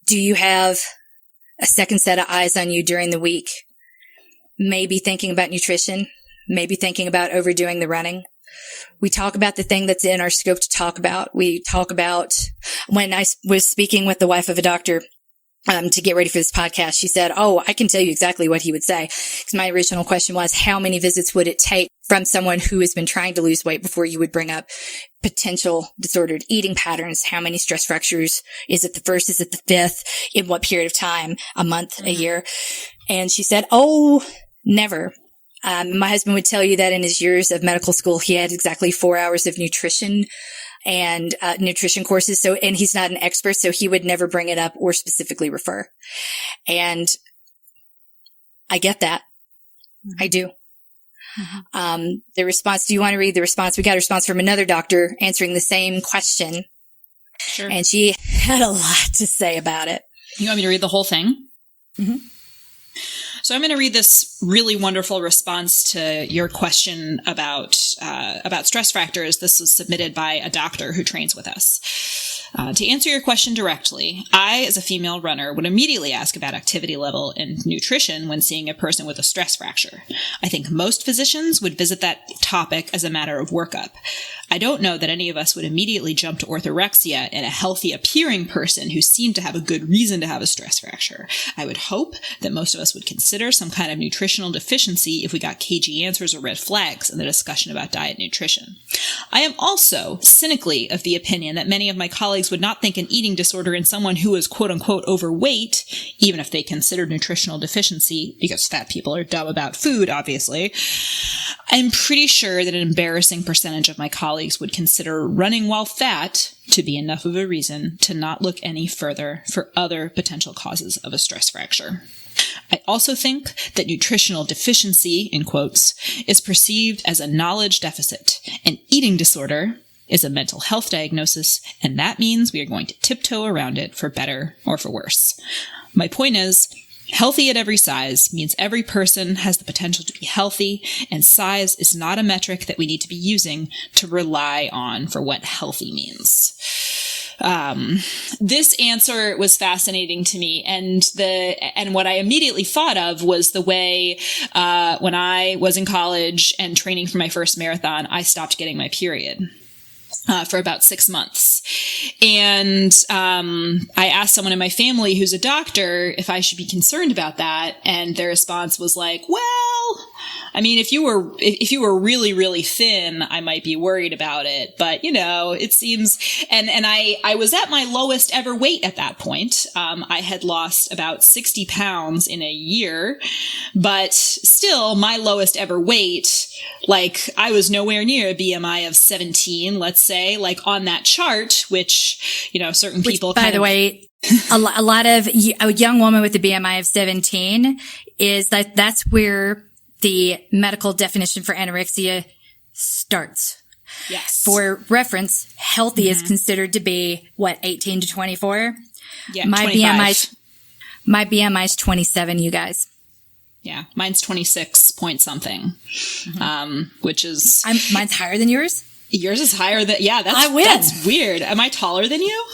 do you have a second set of eyes on you during the week? Maybe thinking about nutrition, maybe thinking about overdoing the running. We talk about the thing that's in our scope to talk about. We talk about, when I was speaking with the wife of a doctor to get ready for this podcast, she said, oh, I can tell you exactly what he would say. Because my original question was, how many visits would it take from someone who has been trying to lose weight before you would bring up potential disordered eating patterns? How many stress fractures? Is it the first? Is it the fifth? In what period of time? A month, a year? And she said, oh, never. My husband would tell you that in his years of medical school, he had exactly 4 hours of nutrition and nutrition courses. So, and he's not an expert, so he would never bring it up or specifically refer. And I get that. Mm-hmm. I do. Mm-hmm. The response, do you want to read the response? We got a response from another doctor answering the same question. Sure. And she had a lot to say about it. You want me to read the whole thing? Mm-hmm. So I'm going to read this really wonderful response to your question about stress fractors. This was submitted by a doctor who trains with us. To answer your question directly, I, as a female runner, would immediately ask about activity level and nutrition when seeing a person with a stress fracture. I think most physicians would visit that topic as a matter of workup. I don't know that any of us would immediately jump to orthorexia in a healthy-appearing person who seemed to have a good reason to have a stress fracture. I would hope that most of us would consider some kind of nutritional deficiency if we got cagey answers or red flags in the discussion about diet and nutrition. I am also cynically of the opinion that many of my colleagues would not think an eating disorder in someone who is quote-unquote overweight, even if they considered nutritional deficiency, because fat people are dumb about food, obviously. I'm pretty sure that an embarrassing percentage of my colleagues would consider running while fat to be enough of a reason to not look any further for other potential causes of a stress fracture. I also think that nutritional deficiency, in quotes, is perceived as a knowledge deficit. An eating disorder is a mental health diagnosis, and that means we are going to tiptoe around it for better or for worse. My point is, healthy at every size means every person has the potential to be healthy, and size is not a metric that we need to be using to rely on for what healthy means. This answer was fascinating to me, and what I immediately thought of was the way when I was in college and training for my first marathon, I stopped getting my period. For about 6 months. And I asked someone in my family who's a doctor if I should be concerned about that. And their response was like, well, I mean, if you were really, really thin, I might be worried about it. But, you know, it seems, and I was at my lowest ever weight at that point. I had lost about 60 pounds in a year, but still my lowest ever weight, like I was nowhere near a BMI of 17, let's say, like on that chart, which, you know, certain people. By the way, a lot of a young woman with a BMI of 17 is that's where the medical definition for anorexia starts. Yes. For reference, healthy is considered to be what, 18 to 24? Yeah. My 25. My BMI is 27, you guys. Yeah. Mine's 26 point something. Which is mine's higher than yours. Yours is higher than, yeah, I win. That's weird. Am I taller than you?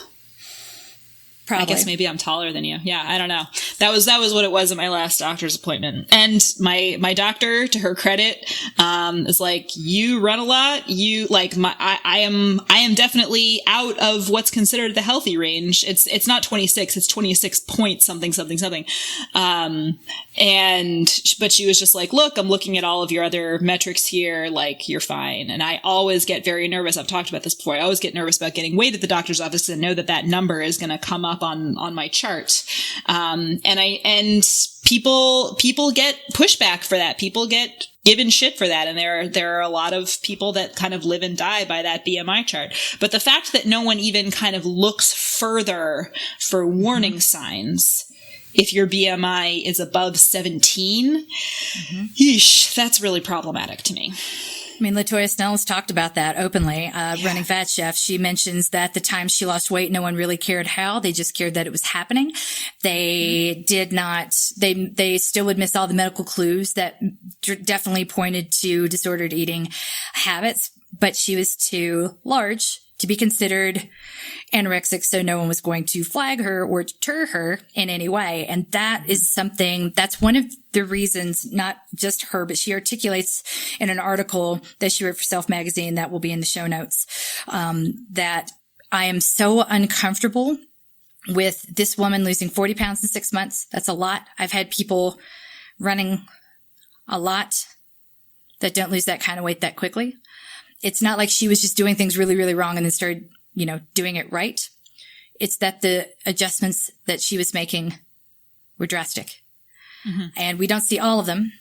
Probably. I guess maybe I'm taller than you. Yeah, I don't know. That was what it was at my last doctor's appointment. And my doctor, to her credit, is like, you run a lot. You like I am definitely out of what's considered the healthy range. It's not 26, it's 26 point something. But she was just like, look, I'm looking at all of your other metrics here. Like, you're fine. And I always get very nervous. I've talked about this before. I always get nervous about getting weighed at the doctor's office and know that number is going to come up on my chart. And people get pushback for that. People get given shit for that. And there are a lot of people that kind of live and die by that BMI chart. But the fact that no one even kind of looks further for warning signs, if your BMI is above 17, yeesh, that's really problematic to me. I mean, LaToya Snell's talked about that openly. Running Fat Chef, she mentions that the time she lost weight, no one really cared how. They just cared that it was happening. They did not, they still would miss all the medical clues that definitely pointed to disordered eating habits, but she was too large to be considered anorexic, so no one was going to flag her or deter her in any way. And that is something, that's one of the reasons, not just her, but she articulates in an article that she wrote for Self Magazine that will be in the show notes, that I am so uncomfortable with this woman losing 40 pounds in 6 months. That's a lot. I've had people running a lot that don't lose that kind of weight that quickly. It's not like she was just doing things really, really wrong and then started, doing it right. It's that the adjustments that she was making were drastic. And we don't see all of them,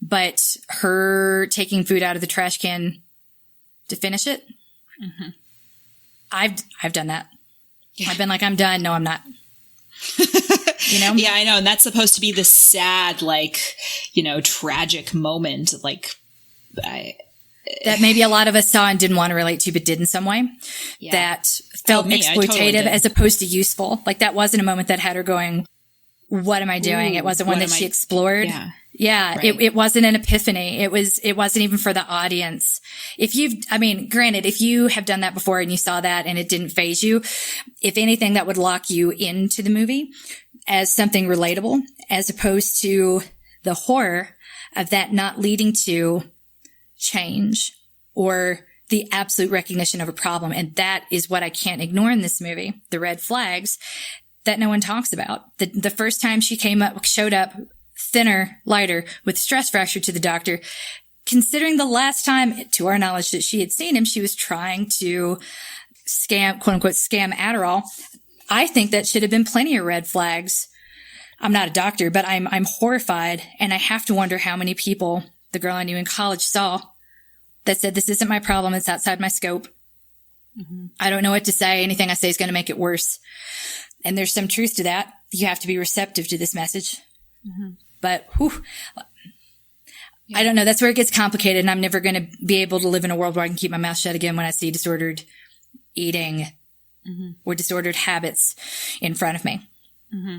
but her taking food out of the trash can to finish it. I've done that. Yeah. I've been like, I'm done. No, I'm not. Yeah, I know. And that's supposed to be this sad, tragic moment. That maybe a lot of us saw and didn't want to relate to, but did in some way. Yeah. That felt exploitative totally as opposed to useful. Like that wasn't a moment that had her going, what am I doing? It wasn't one that she explored. Yeah. Right. It wasn't an epiphany. It wasn't even for the audience. Granted, if you have done that before and you saw that and it didn't faze you, if anything, that would lock you into the movie as something relatable, as opposed to the horror of that not leading to change or the absolute recognition of a problem. And that is what I can't ignore in this movie. The red flags that no one talks about. The first time she showed up thinner, lighter, with stress fracture to the doctor, considering the last time, to our knowledge, that she had seen him, she was trying to scam, quote unquote, scam Adderall. I think that should have been plenty of red flags. I'm not a doctor, but I'm horrified. And I have to wonder how many people the girl I knew in college saw that said, this isn't my problem. It's outside my scope. Mm-hmm. I don't know what to say. Anything I say is going to make it worse. And there's some truth to that. You have to be receptive to this message. Mm-hmm. But I don't know. That's where it gets complicated. And I'm never going to be able to live in a world where I can keep my mouth shut again when I see disordered eating or disordered habits in front of me. Mm-hmm.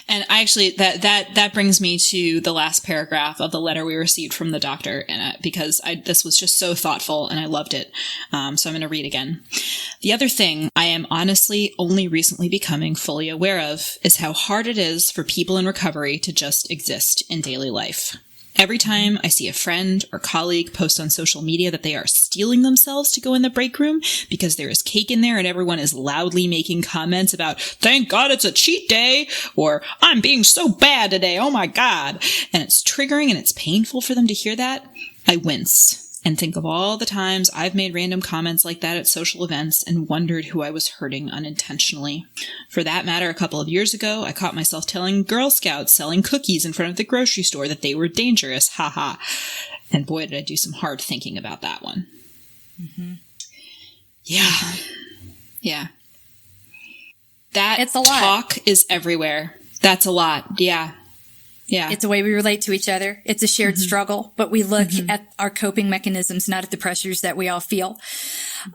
And I actually, that brings me to the last paragraph of the letter we received from the doctor, and because this was just so thoughtful and I loved it. So I'm going to read again. The other thing I am honestly only recently becoming fully aware of is how hard it is for people in recovery to just exist in daily life. Every time I see a friend or colleague post on social media that they are steeling themselves to go in the break room because there is cake in there and everyone is loudly making comments about, thank God it's a cheat day, or I'm being so bad today, oh my God. And it's triggering and it's painful for them to hear that, I wince and think of all the times I've made random comments like that at social events and wondered who I was hurting unintentionally. For that matter, a couple of years ago, I caught myself telling Girl Scouts selling cookies in front of the grocery store that they were dangerous. Haha. And boy, did I do some hard thinking about that one. Mm-hmm. Yeah. Yeah. It's a lot. Talk is everywhere. That's a lot. Yeah. Yeah. It's a way we relate to each other. It's a shared struggle, but we look at our coping mechanisms, not at the pressures that we all feel.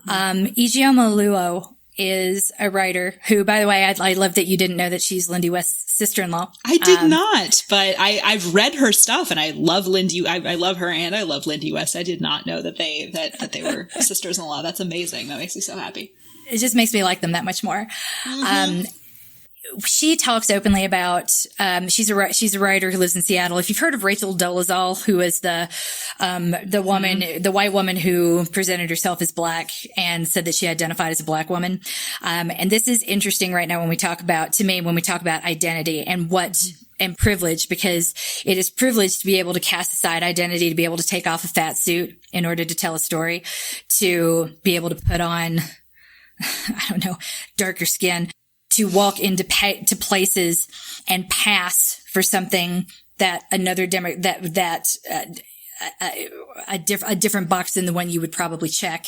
Ijeoma Oluo is a writer who, by the way, I love that you didn't know that she's Lindy West's sister-in-law. I did not, but I've read her stuff and I love Lindy. I love her and I love Lindy West. I did not know that they were sisters-in-law. That's amazing. That makes me so happy. It just makes me like them that much more. She talks openly about, she's a writer who lives in Seattle. If you've heard of Rachel Dolezal, who is the woman, the white woman who presented herself as black and said that she identified as a black woman. And this is interesting right now when we talk about identity and privilege, because it is privilege to be able to cast aside identity, to be able to take off a fat suit in order to tell a story, to be able to put on, darker skin, to walk into places and pass for something that a different box than the one you would probably check.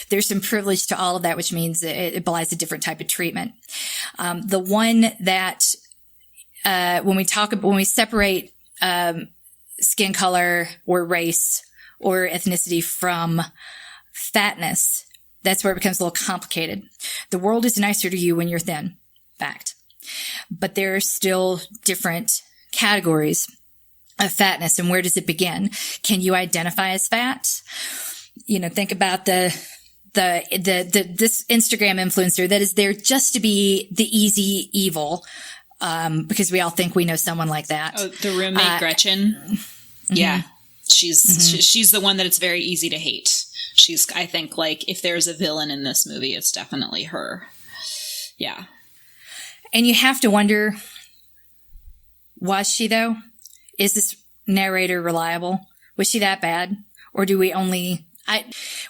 There's some privilege to all of that, which means it belies a different type of treatment. The one that, when we separate, skin color or race or ethnicity from fatness, that's where it becomes a little complicated. The world is nicer to you when you're thin. Fact. But there are still different categories of fatness. And where does it begin? Can you identify as fat? Think about this Instagram influencer that is there just to be the easy evil. Because we all think we know someone like that. Oh, the roommate Gretchen. Yeah. She's the one that it's very easy to hate. I think, like, if there's a villain in this movie, it's definitely her. Yeah. And you have to wonder, was she though? Is this narrator reliable? Was she that bad? Or do we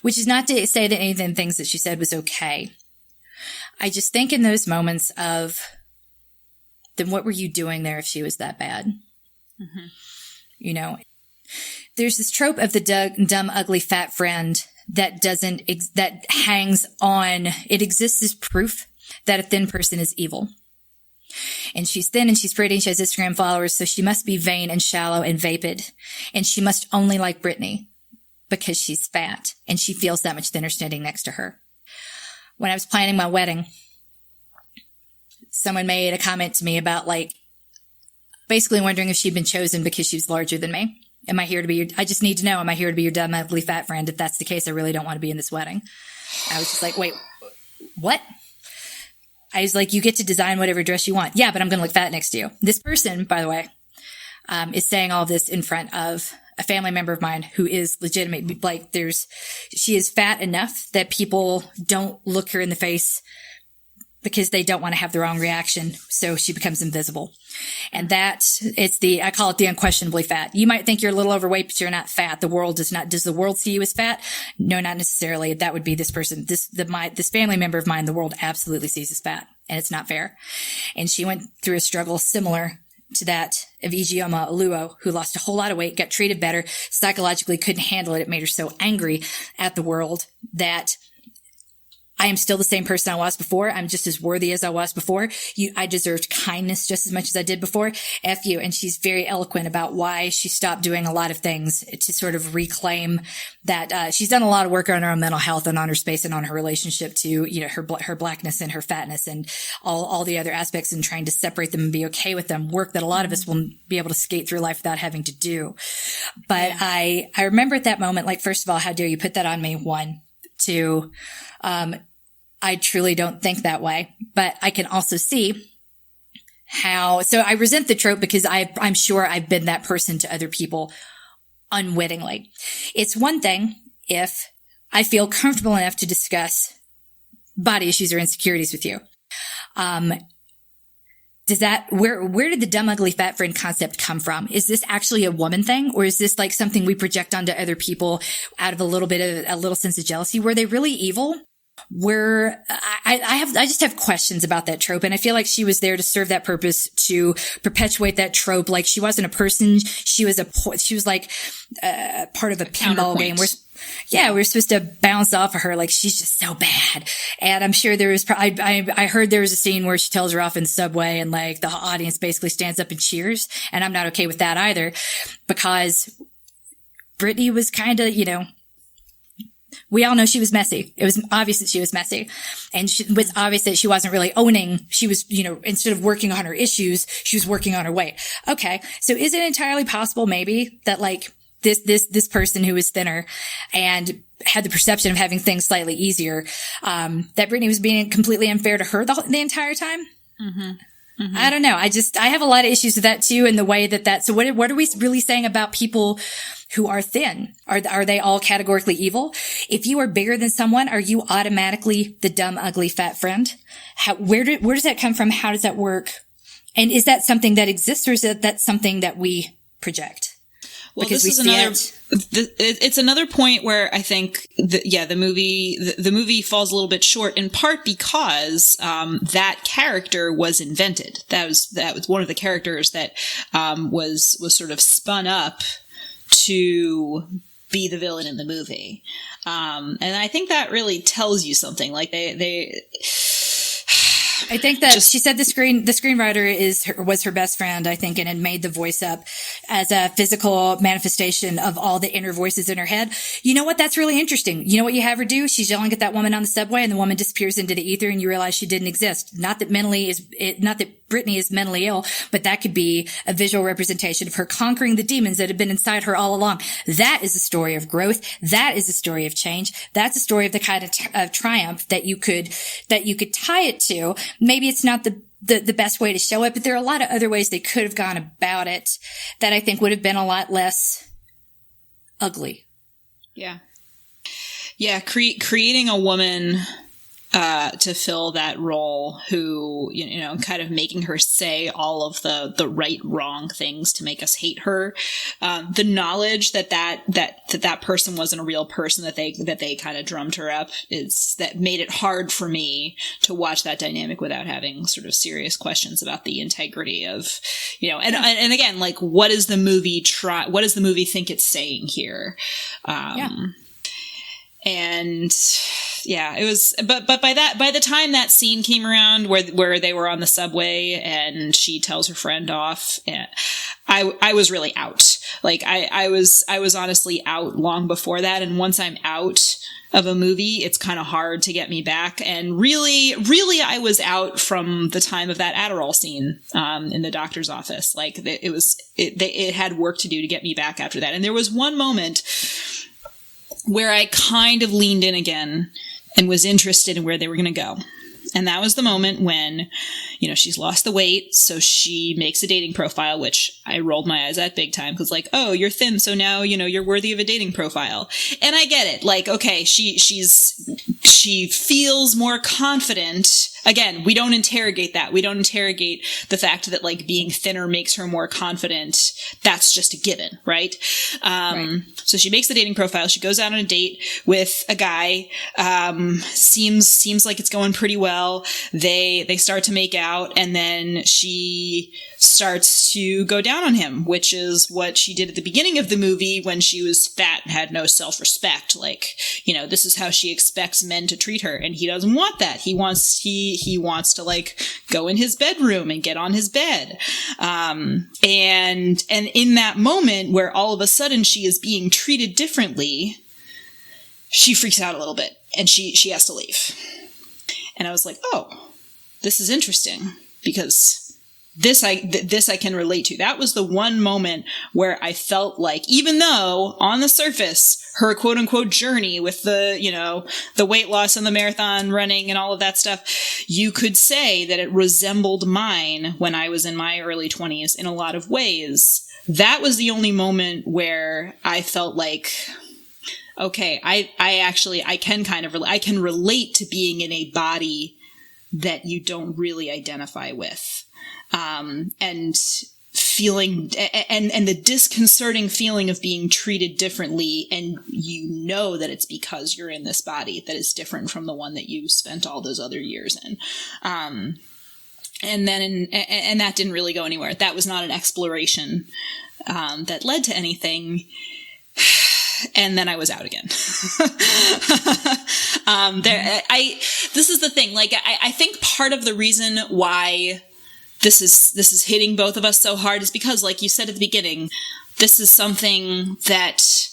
which is not to say that any of the things that she said was okay. I just think in those moments of, then what were you doing there if she was that bad? Mm-hmm. There's this trope of the dumb, ugly, fat friend that hangs on. It exists as proof that a thin person is evil. And she's thin and she's pretty and she has Instagram followers, so she must be vain and shallow and vapid. And she must only like Britney because she's fat and she feels that much thinner standing next to her. When I was planning my wedding, someone made a comment to me about, like, basically wondering if she'd been chosen because she was larger than me. Am I here to be I just need to know, am I here to be your dumb, ugly, fat friend? If that's the case, I really don't want to be in this wedding. I was just like, wait, what? I was like, you get to design whatever dress you want. Yeah, but I'm going to look fat next to you. This person, by the way, is saying all this in front of a family member of mine who is legitimate. Like she is fat enough that people don't look her in the face because they don't want to have the wrong reaction. So she becomes invisible. And I call it the unquestionably fat. You might think you're a little overweight, but you're not fat. The world does the world see you as fat? No, not necessarily. That would be this person. This family member of mine, the world absolutely sees as fat, and it's not fair. And she went through a struggle similar to that of Ijeoma Oluo, who lost a whole lot of weight, got treated better, psychologically couldn't handle it. It made her so angry at the world that I am still the same person I was before. I'm just as worthy as I was before. I deserved kindness just as much as I did before. F you. And she's very eloquent about why she stopped doing a lot of things to sort of reclaim that. She's done a lot of work on her own mental health and on her space and on her relationship to, her blackness and her fatness and all the other aspects, and trying to separate them and be okay with them. Work that a lot of us will be able to skate through life without having to do. But I remember at that moment, like, first of all, how dare you put that on me? 1, 2, I truly don't think that way, but I can also see so I resent the trope because I'm sure I've been that person to other people unwittingly. It's one thing if I feel comfortable enough to discuss body issues or insecurities with you. Where did the dumb, ugly, fat friend concept come from? Is this actually a woman thing, or is this like something we project onto other people out of a little sense of jealousy? Were they really evil? I just have questions about that trope, and I feel like she was there to serve that purpose, to perpetuate that trope. Like, she wasn't a person; she was like part of a pinball game. We're supposed to bounce off of her. Like, she's just so bad. And I'm sure there was, I heard there was a scene where she tells her off in the subway, and like the audience basically stands up and cheers. And I'm not okay with that either, because Britney was kind of, we all know she was messy. It was obvious that she was messy. And it was obvious that she wasn't really owning. She was, instead of working on her issues, she was working on her weight. Okay. So is it entirely possible maybe that like this person who was thinner and had the perception of having things slightly easier, that Britney was being completely unfair to her the entire time? Mm-hmm. Mm-hmm. I don't know. I have a lot of issues with that too, in the way so what are we really saying about people who are thin? Are they all categorically evil? If you are bigger than someone, are you automatically the dumb, ugly, fat friend? Where does that come from? How does that work? And is that something that exists, or is that something that we project? Well, because this is it's another point where I think the movie falls a little bit short, in part because that character was invented. That was one of the characters that was sort of spun up to be the villain in the movie, and I think that really tells you something. Like I think that she said the screenwriter was her best friend, I think, and had made the voice up as a physical manifestation of all the inner voices in her head. You know what? That's really interesting. You know what you have her do? She's yelling at that woman on the subway, and the woman disappears into the ether, and you realize she didn't exist. Not that Britney is mentally ill, but that could be a visual representation of her conquering the demons that have been inside her all along. That is a story of growth. That is a story of change. That's a story of the kind of triumph that you could tie it to. Maybe it's not the best way to show it, but there are a lot of other ways they could have gone about it that I think would have been a lot less ugly. Yeah. Yeah. Creating a woman to fill that role, who, kind of making her say all of the right, wrong things to make us hate her. The knowledge that person wasn't a real person, that they kind of drummed her up, that made it hard for me to watch that dynamic without having sort of serious questions about the integrity of, and again, like, what does the movie think it's saying here? And yeah, it was, but by the time that scene came around where they were on the subway and she tells her friend off, I was really out. Like I was honestly out long before that. And once I'm out of a movie, it's kind of hard to get me back. And really, I was out from the time of that Adderall scene, in the doctor's office. Like it had work to do to get me back after that. And there was one moment where I kind of leaned in again and was interested in where they were going to go. And that was the moment when, you know, she's lost the weight. So she makes a dating profile, which I rolled my eyes at big time because like, oh, you're thin. So now, you know, you're worthy of a dating profile. And I get it. Like, okay, she feels more confident. Again, we don't interrogate that. We don't interrogate the fact that like being thinner makes her more confident. That's just a given, right? Right. So she makes the dating profile. She goes out on a date with a guy. Seems like it's going pretty well. They start to make out, and then she starts to go down on him, which is what she did at the beginning of the movie when she was fat and had no self-respect. Like, you know, this is how she expects men to treat her, and he doesn't want that. He wants to like go in his bedroom and get on his bed. And in that moment where all of a sudden she is being treated differently, she freaks out a little bit and she has to leave. And I was like, oh, this is interesting because this I can relate to. That was the one moment where I felt like, even though on the surface, her quote unquote journey with the, you know, the weight loss and the marathon running and all of that stuff, you could say that it resembled mine when I was in my early 20s in a lot of ways. That was the only moment where I felt like, okay, I can relate to being in a body that you don't really identify with. And feeling, and the disconcerting feeling of being treated differently. And you know that it's because you're in this body that is different from the one that you spent all those other years in. And that didn't really go anywhere. That was not an exploration, that led to anything. And then I was out again. This is the thing. Like, I think part of the reason why this is hitting both of us so hard is because, like you said at the beginning, this is something that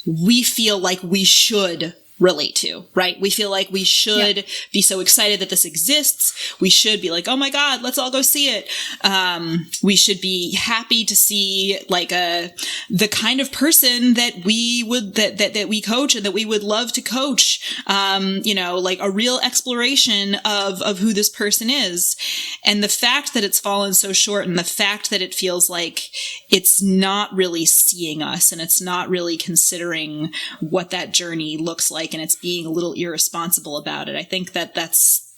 we feel like we should relate to, right? We feel like we should be so excited that this exists. We should be like, oh my God, let's all go see it. We should be happy to see like the kind of person that we would, that we coach and that we would love to coach. You know, like a real exploration of who this person is. And the fact that it's fallen so short, and the fact that it feels like it's not really seeing us and it's not really considering what that journey looks like, and it's being a little irresponsible about it. I think that's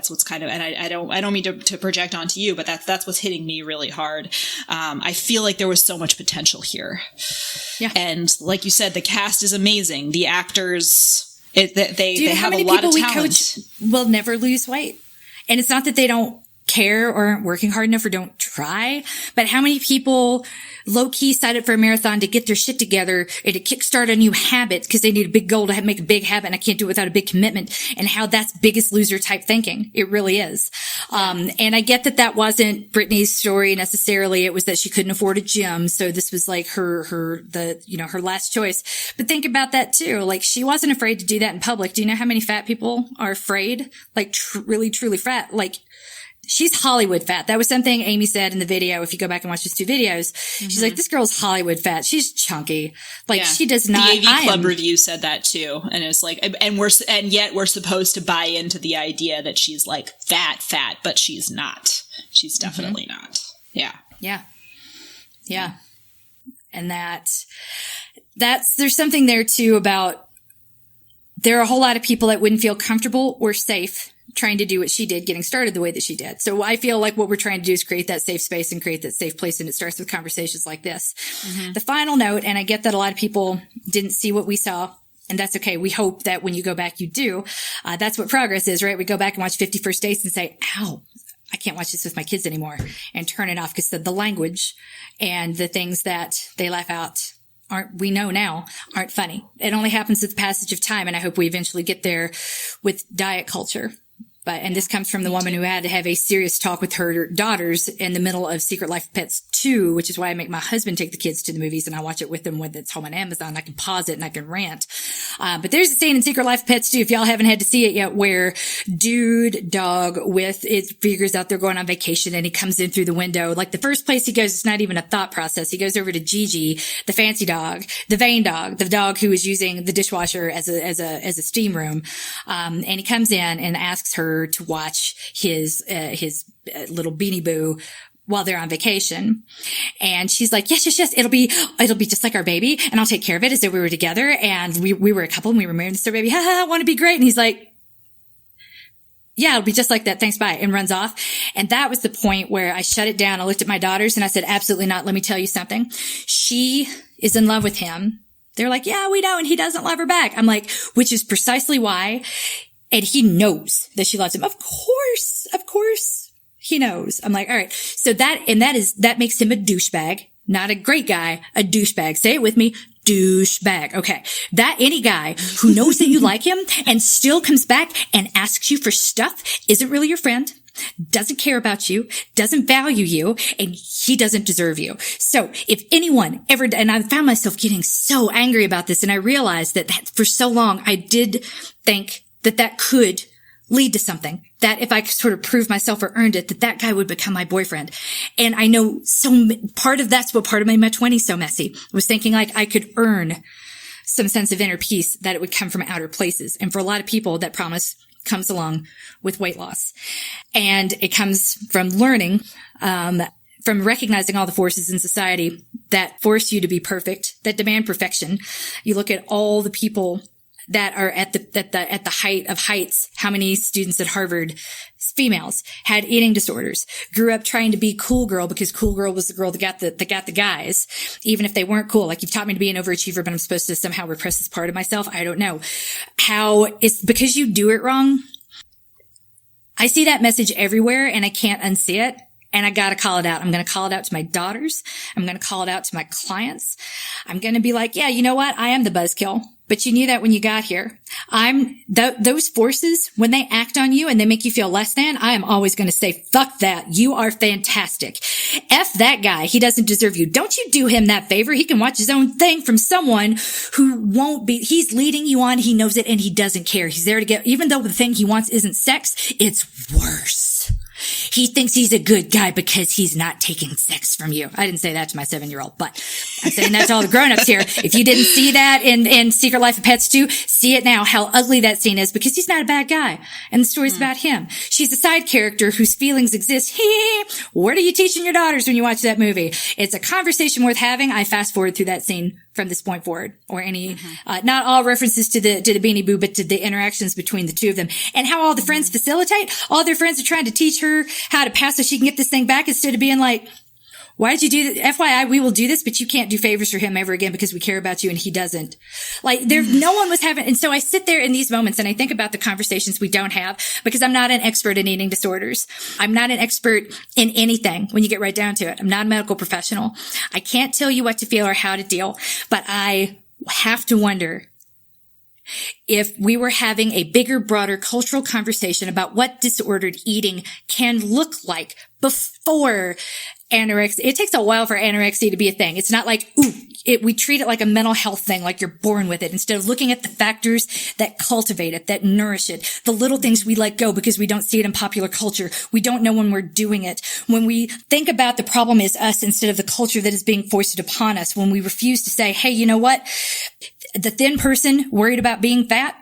what's kind of, and I don't mean to project onto you, but that's what's hitting me really hard. I feel like there was so much potential here. Yeah. And like you said, the cast is amazing. The actors, they have a lot of talent. We coach will never lose weight. And it's not that they don't care or aren't working hard enough or don't try, but how many people low-key sign up for a marathon to get their shit together and to kickstart a new habit because they need a big goal to make a big habit, and I can't do it without a big commitment, and how that's biggest loser type thinking. It really is. And I get that wasn't Brittany's story necessarily. It was that she couldn't afford a gym. So this was like her last choice. But think about that too. Like, she wasn't afraid to do that in public. Do you know how many fat people are afraid? Like really, truly fat. Like, she's Hollywood fat. That was something Amy said in the video. If you go back and watch those two videos, she's like, this girl's Hollywood fat. She's chunky. Like, she does not. The AV Club review said that too. And it's like, and yet we're supposed to buy into the idea that she's like fat, but she's not. She's definitely not. Yeah. Yeah. Yeah. And that's, there's something there too about, there are a whole lot of people that wouldn't feel comfortable or safe trying to do what she did, getting started the way that she did. So I feel like what we're trying to do is create that safe space and create that safe place. And it starts with conversations like this. The final note, and I get that a lot of people didn't see what we saw, and that's okay. We hope that when you go back, you do. That's what progress is, right? We go back and watch 50 First Dates and say, ow, I can't watch this with my kids anymore, and turn it off, because the language and the things that they laugh out we know now aren't funny. It only happens with the passage of time. And I hope we eventually get there with diet culture. And this comes from the woman who had to have a serious talk with her daughters in the middle of Secret Life of Pets 2, which is why I make my husband take the kids to the movies and I watch it with them when it's home on Amazon. I can pause it and I can rant. But there's a scene in Secret Life of Pets 2, if y'all haven't had to see it yet, where dude dog with it figures out they're going on vacation and he comes in through the window. Like the first place he goes, it's not even a thought process. He goes over to Gigi, the fancy dog, the vain dog, the dog who is using the dishwasher as a steam room. And he comes in and asks her to watch his little Beanie Boo while they're on vacation. And she's like, yes. It'll be just like our baby. And I'll take care of it as though we were together. And we were a couple and we were married. And so baby, I want to be great. And he's like, yeah, it'll be just like that. Thanks. Bye. And runs off. And that was the point where I shut it down. I looked at my daughters and I said, absolutely not. Let me tell you something. She is in love with him. They're like, yeah, we know. And he doesn't love her back. I'm like, which is precisely why. And he knows that she loves him. Of course, he knows. I'm like, all right. So that makes him a douchebag, not a great guy, a douchebag. Say it with me. Douchebag. Okay. That any guy who knows that you like him and still comes back and asks you for stuff isn't really your friend, doesn't care about you, doesn't value you, and he doesn't deserve you. So if anyone ever, and I found myself getting so angry about this, and I realized that for so long I did think that could lead to something, that if I could sort of prove myself or earned it, that guy would become my boyfriend. And I know part of what made my 20s so messy, was thinking like I could earn some sense of inner peace, that it would come from outer places. And for a lot of people, that promise comes along with weight loss. And it comes from learning, from recognizing all the forces in society that force you to be perfect, that demand perfection. You look at all the people that are at the height of heights. How many students at Harvard, females, had eating disorders, grew up trying to be cool girl because cool girl was the girl that got the guys, even if they weren't cool. Like, you've taught me to be an overachiever, but I'm supposed to somehow repress this part of myself. I don't know how. It's because you do it wrong. I see that message everywhere and I can't unsee it. And I gotta call it out. I'm gonna call it out to my daughters. I'm gonna call it out to my clients. I'm gonna be like, yeah, you know what? I am the buzzkill. But you knew that when you got here. Those forces, when they act on you and they make you feel less than, I am always going to say, fuck that. You are fantastic. F that guy. He doesn't deserve you. Don't you do him that favor. He can watch his own thing from someone who won't be, he's leading you on. He knows it and he doesn't care. He's there to get, even though the thing he wants isn't sex, it's worse. He thinks he's a good guy because he's not taking sex from you. I didn't say that to my 7-year-old, but I'm saying that to all the grown-ups here. If you didn't see that in Secret Life of Pets 2, see it now, how ugly that scene is, because he's not a bad guy. And the story's about him. She's a side character whose feelings exist. What are you teaching your daughters when you watch that movie? It's a conversation worth having. I fast forward through that scene from this point forward, or any, not all references to the Beanie Boo, but to the interactions between the two of them, and how all the friends facilitate. All their friends are trying to teach her how to pass so she can get this thing back, instead of being like, why did you do that? FYI, we will do this, but you can't do favors for him ever again because we care about you and he doesn't. Like, no one was having, and so I sit there in these moments and I think about the conversations we don't have, because I'm not an expert in eating disorders. I'm not an expert in anything when you get right down to it. I'm not a medical professional. I can't tell you what to feel or how to deal, but I have to wonder if we were having a bigger, broader cultural conversation about what disordered eating can look like before anorexia. It takes a while for anorexia to be a thing. It's not like, we treat it like a mental health thing, like you're born with it, instead of looking at the factors that cultivate it, that nourish it, the little things we let go because we don't see it in popular culture. We don't know when we're doing it. When we think about the problem is us instead of the culture that is being foisted upon us. When we refuse to say, hey, you know what? The thin person worried about being fat,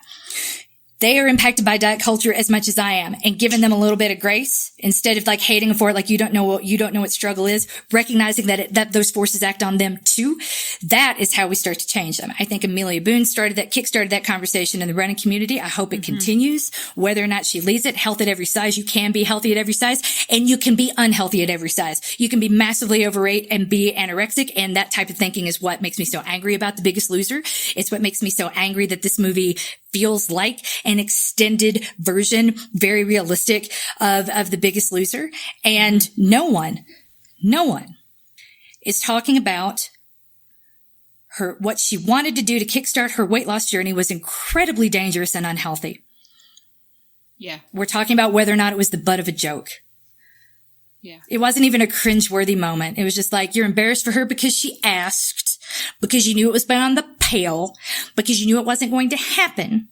they are impacted by diet culture as much as I am, and giving them a little bit of grace instead of like hating them for it, like you don't know what struggle is, recognizing that those forces act on them too. That is how we start to change them. I think Amelia Boone kickstarted that conversation in the running community. I hope it continues, whether or not she leads it. Health at every size. You can be healthy at every size, and you can be unhealthy at every size. You can be massively overweight and be anorexic, and that type of thinking is what makes me so angry about The Biggest Loser. It's what makes me so angry that this movie feels like an extended version, very realistic, of The Biggest Loser. And no one is talking about what she wanted to do to kickstart her weight loss journey was incredibly dangerous and unhealthy. Yeah. We're talking about whether or not it was the butt of a joke. Yeah. It wasn't even a cringeworthy moment. It was just like, you're embarrassed for her because she asked, because you knew it was beyond the pale, because you knew it wasn't going to happen.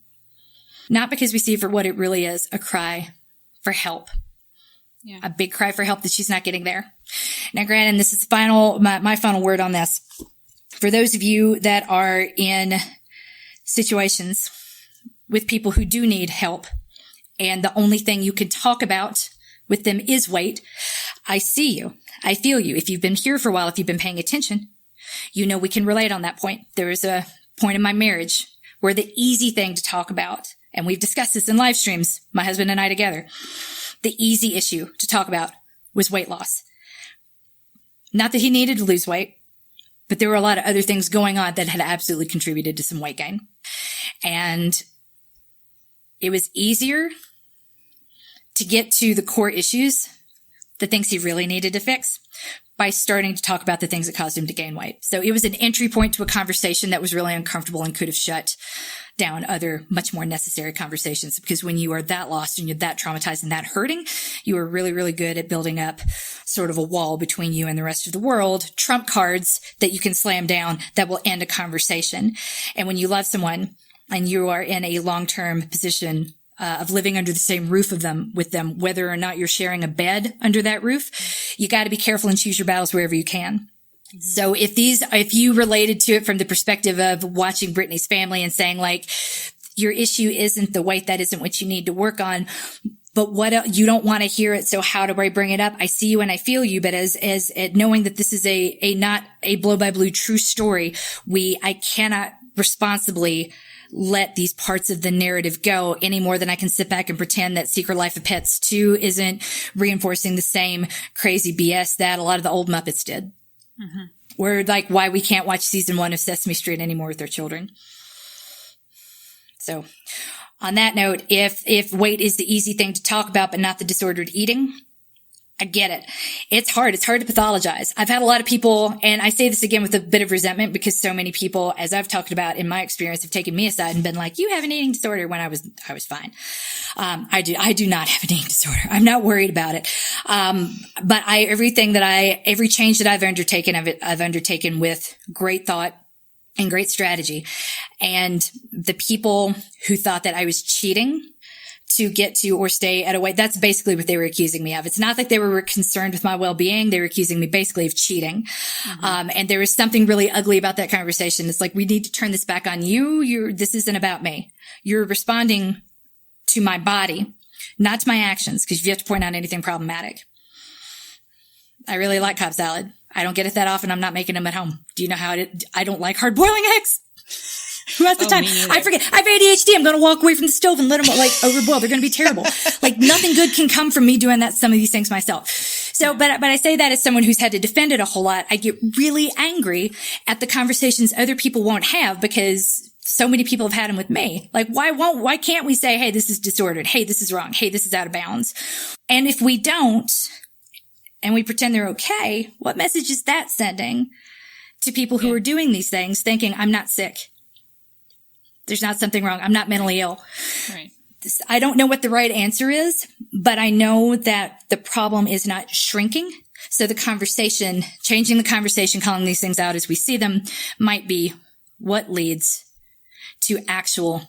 Not because we see it for what it really is, a cry for help. Yeah. A big cry for help that she's not getting there. Now, granted, this is my final word on this. For those of you that are in situations with people who do need help, and the only thing you can talk about with them is weight, I see you. I feel you. If you've been here for a while, if you've been paying attention, you know we can relate on that point. There was a point in my marriage where the easy thing to talk about, and we've discussed this in live streams, my husband and I together, the easy issue to talk about was weight loss. Not that he needed to lose weight, but there were a lot of other things going on that had absolutely contributed to some weight gain. And it was easier to get to the core issues, the things he really needed to fix, by starting to talk about the things that caused him to gain weight. So it was an entry point to a conversation that was really uncomfortable and could have shut down other much more necessary conversations. Because when you are that lost and you're that traumatized and that hurting, you are really, really good at building up sort of a wall between you and the rest of the world, trump cards that you can slam down that will end a conversation. And when you love someone and you are in a long-term position of living under the same roof with them, whether or not you're sharing a bed under that roof, you got to be careful and choose your battles wherever you can. Mm-hmm. So if you related to it from the perspective of watching Brittany's family and saying like, your issue isn't the weight, that isn't what you need to work on, but what else, you don't want to hear it. So how do I bring it up? I see you and I feel you, but as knowing that this is a not a blow by blue true story, I cannot responsibly let these parts of the narrative go any more than I can sit back and pretend that Secret Life of Pets 2 isn't reinforcing the same crazy BS that a lot of the old Muppets did. Mm-hmm. Where like why we can't watch season 1 of Sesame Street anymore with their children. So on that note, if weight is the easy thing to talk about, but not the disordered eating, I get it. It's hard. It's hard to pathologize. I've had a lot of people, and I say this again with a bit of resentment because so many people, as I've talked about in my experience, have taken me aside and been like, you have an eating disorder when I was fine. I do not have an eating disorder. I'm not worried about it. But every change that I've undertaken with great thought and great strategy. And the people who thought that I was cheating to get to or stay at a weight, that's basically what they were accusing me of. It's not like they were concerned with my well-being. They were accusing me basically of cheating. Mm-hmm. And there was something really ugly about that conversation. It's like, we need to turn this back on you. This isn't about me. You're responding to my body, not to my actions, because you have to point out anything problematic. I really like Cobb salad. I don't get it that often. I'm not making them at home. Do you know how I don't like hard boiling eggs? Who has the time? I forget. I have ADHD. I'm going to walk away from the stove and let them like overboil. They're going to be terrible. Like nothing good can come from me doing some of these things myself. So, but I say that as someone who's had to defend it a whole lot. I get really angry at the conversations other people won't have because so many people have had them with me. Like, why can't we say, hey, this is disordered. Hey, this is wrong. Hey, this is out of bounds. And if we don't, and we pretend they're okay, what message is that sending to people who are doing these things thinking I'm not sick? There's not something wrong. I'm not mentally ill. Right. I don't know what the right answer is, but I know that the problem is not shrinking. So the conversation, changing the conversation, calling these things out as we see them might be what leads to actual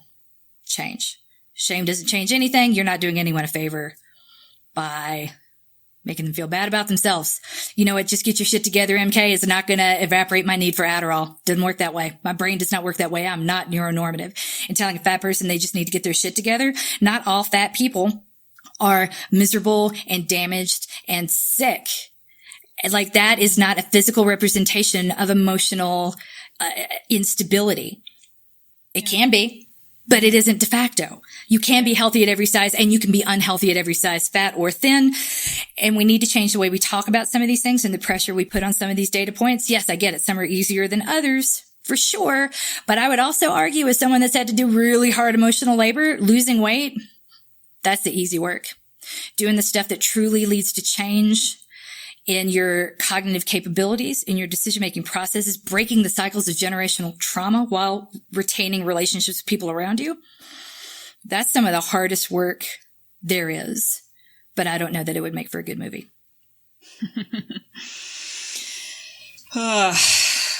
change. Shame doesn't change anything. You're not doing anyone a favor by making them feel bad about themselves. You know what? Just get your shit together, MK, is not going to evaporate my need for Adderall. Doesn't work that way. My brain does not work that way. I'm not neuronormative. And telling a fat person they just need to get their shit together, not all fat people are miserable and damaged and sick. Like that is not a physical representation of emotional instability. It can be, but it isn't de facto. You can be healthy at every size and you can be unhealthy at every size, fat or thin. And we need to change the way we talk about some of these things and the pressure we put on some of these data points. Yes, I get it. Some are easier than others for sure. But I would also argue as someone that's had to do really hard emotional labor, losing weight, that's the easy work. Doing the stuff that truly leads to change in your cognitive capabilities, in your decision-making processes, breaking the cycles of generational trauma while retaining relationships with people around you. That's some of the hardest work there is, but I don't know that it would make for a good movie. Well,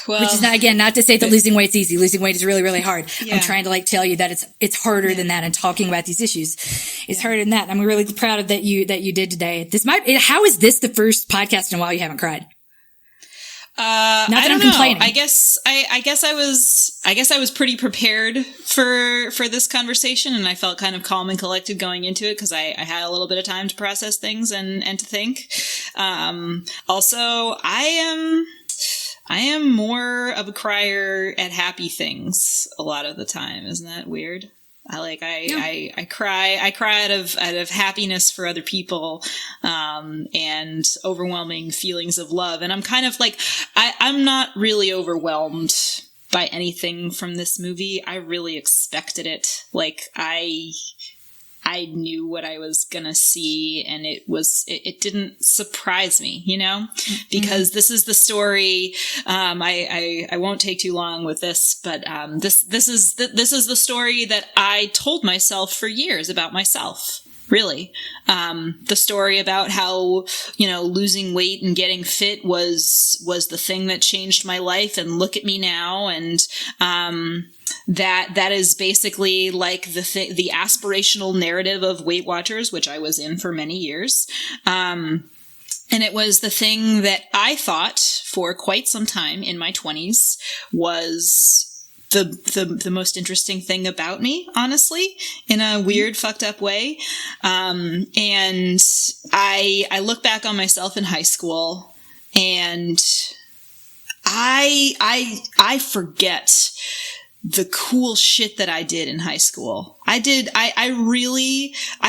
which is not to say that losing weight's easy. Losing weight is really, really hard. Yeah. I'm trying to tell you that it's harder than that, and talking about these issues is harder than that. I'm really proud of that you did today. How is this the first podcast in a while you haven't cried? Not that I don't know. Complaining. I guess I was pretty prepared for this conversation, and I felt kind of calm and collected going into it because I had a little bit of time to process things and to think. Also, I am more of a crier at happy things a lot of the time. Isn't that weird? I cry out of happiness for other people, and overwhelming feelings of love. And I'm kind of I'm not really overwhelmed by anything from this movie. I really expected it. I knew what I was gonna see, and it didn't surprise me, because this is the story. I won't take too long with this, but this is the story that I told myself for years about myself. Really, the story about how losing weight and getting fit was the thing that changed my life, and look at me now, and that is basically the aspirational narrative of Weight Watchers, which I was in for many years. And it was the thing that I thought for quite some time in my 20s was the most interesting thing about me, honestly, in a weird, fucked up way. And I look back on myself in high school, and I forget the cool shit that I did in high school. I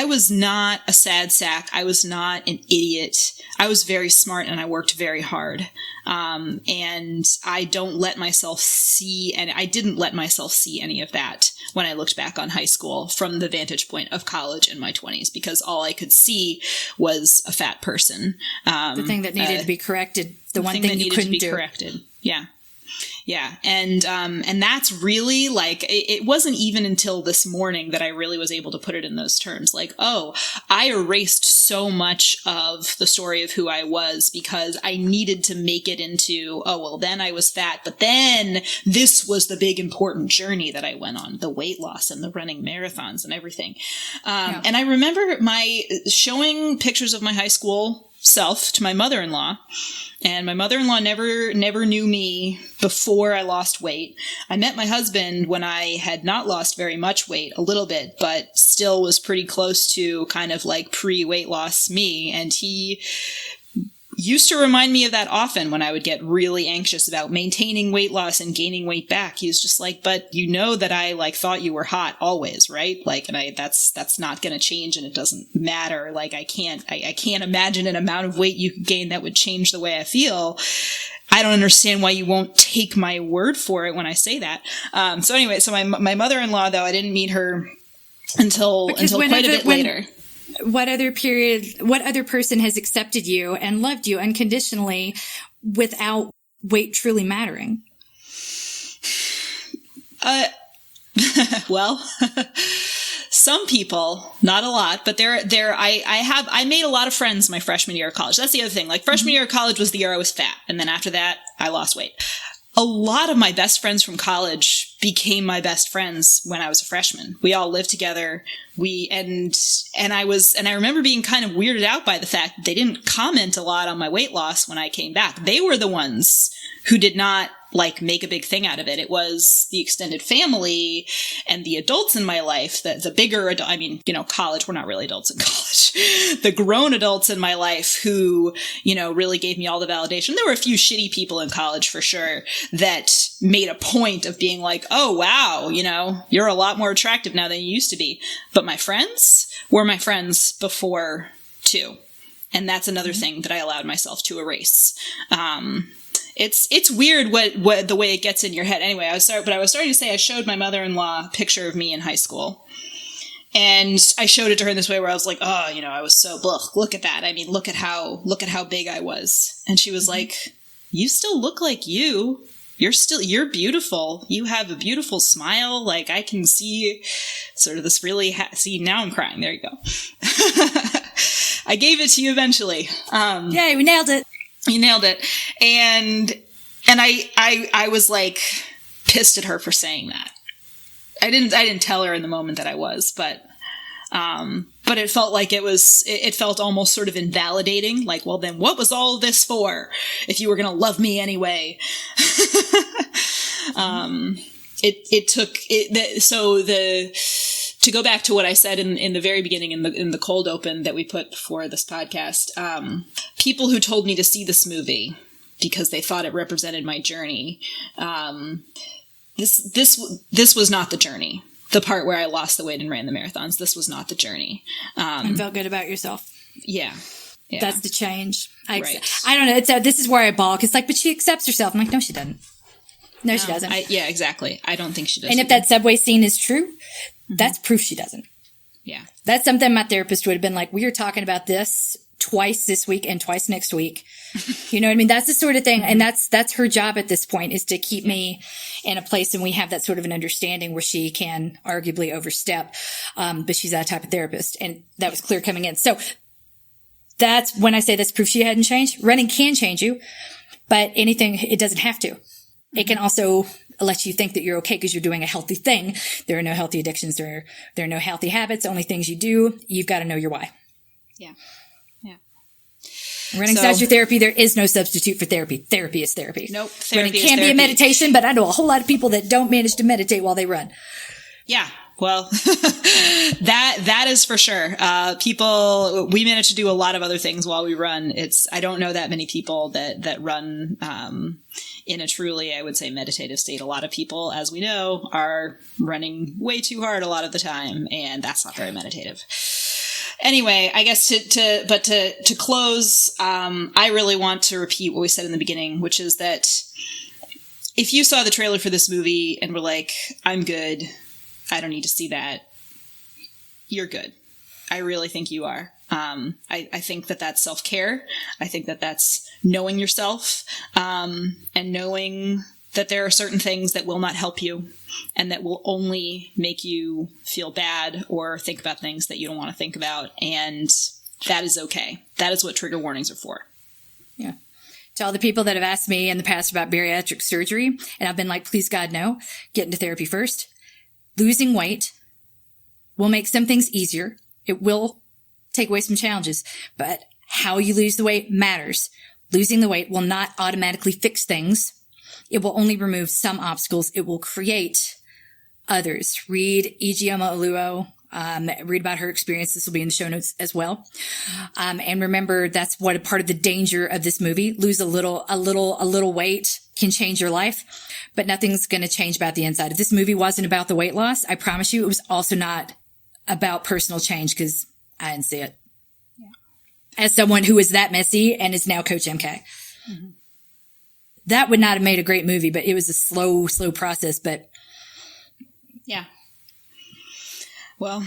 was not a sad sack. I was not an idiot. I was very smart, and I worked very hard. And I didn't let myself see any of that when I looked back on high school from the vantage point of college in my 20s, because all I could see was a fat person. The thing that needed to be corrected. The one thing you couldn't do. Corrected. Yeah. Yeah. And that's really it wasn't even until this morning that I really was able to put it in those terms. I erased so much of the story of who I was because I needed to make it into, then I was fat, but then this was the big important journey that I went on, the weight loss and the running marathons and everything. And I remember showing pictures of my high school self to my mother-in-law, and my mother-in-law never knew me before I lost weight. I met my husband when I had not lost very much weight, a little bit, but still was pretty close to kind of pre-weight loss me, and he used to remind me of that often when I would get really anxious about maintaining weight loss and gaining weight back. He was just but that I thought you were hot always, right? And that's not going to change, and it doesn't matter. I can't imagine an amount of weight you could gain that would change the way I feel. I don't understand why you won't take my word for it when I say that. So my mother-in-law, though, I didn't meet her until quite a bit later. What other person has accepted you and loved you unconditionally without weight truly mattering? Well, some people, not a lot, but I made a lot of friends my freshman year of college. That's the other thing. Freshman year of college was the year I was fat. And then after that, I lost weight. A lot of my best friends from college became my best friends when I was a freshman. We all lived together. And I remember being kind of weirded out by the fact that they didn't comment a lot on my weight loss when I came back. They were the ones who did not make a big thing out of it. It was the extended family and the adults in my life, the bigger college, we're not really adults in college, the grown adults in my life who, really gave me all the validation. There were a few shitty people in college for sure that made a point of being oh, wow, you're a lot more attractive now than you used to be. But my friends were my friends before too. And that's another thing that I allowed myself to erase. It's weird what the way it gets in your head. Anyway, I was starting to say I showed my mother-in-law a picture of me in high school. And I showed it to her in this way where I was I was so, look at that. I mean, look at how big I was. And she was you still look like you. you're beautiful. You have a beautiful smile. Like, I can see sort of this really, see, now I'm crying. There you go. I gave it to you eventually. Yay, we nailed it. You nailed it. And I was like pissed at her for saying that. I didn't tell her in the moment that I was, but it felt like it felt almost sort of invalidating. Like, well, then what was all this for if you were going to love me anyway? To go back to what I said in the very beginning in the cold open that we put before this podcast, people who told me to see this movie because they thought it represented my journey. This was not the journey. The part where I lost the weight and ran the marathons, this was not the journey. And felt good about yourself. Yeah. That's the change. I don't know. This is where I balk. It's like, but she accepts herself. I'm like, no, she doesn't. No, she doesn't. Yeah, exactly. I don't think she does. And if that subway scene is true, that's proof she doesn't. Yeah. That's something my therapist would have been like, we are talking about this twice this week and twice next week. You know what I mean? That's the sort of thing. And that's her job at this point, is to keep me in a place. And we have that sort of an understanding where she can arguably overstep. But she's that type of therapist. And that was clear coming in. So that's when I say that's proof she hadn't changed. Running can change you, but anything, it doesn't have to. It can also let you think that you're okay because you're doing a healthy thing. There are no healthy addictions. There are no healthy habits. Only things you do. You've got to know your why. Yeah. Running's not your therapy. There is no substitute for therapy. Therapy is therapy. Nope. Running can be a meditation, but I know a whole lot of people that don't manage to meditate while they run. Yeah. Well, that is for sure. We manage to do a lot of other things while we run. I don't know that many people that run, in a truly, I would say, meditative state. A lot of people, as we know, are running way too hard a lot of the time, and that's not very meditative. Anyway, I guess to close, I really want to repeat what we said in the beginning, which is that if you saw the trailer for this movie and were like, I'm good, I don't need to see that, you're good. I really think you are. I think that that's self-care. I think that that's knowing yourself, and knowing that there are certain things that will not help you and that will only make you feel bad or think about things that you don't want to think about. And that is okay. That is what trigger warnings are for. Yeah. To all the people that have asked me in the past about bariatric surgery, and I've been like, please God, no, get into therapy first. Losing weight will make some things easier. It will take away some challenges, but how you lose the weight matters. Losing the weight will not automatically fix things. It will only remove some obstacles. It will create others. Read Ijeoma Oluo. Read about her experience. This will be in the show notes as well. And remember, that's what a part of the danger of this movie. Lose a little weight can change your life, but nothing's going to change about the inside. If this movie wasn't about the weight loss, I promise you it was also not about personal change, because I didn't see it. Yeah. As someone who is that messy and is now Coach MK. Mm-hmm. That would not have made a great movie, but it was a slow process. But yeah. Well,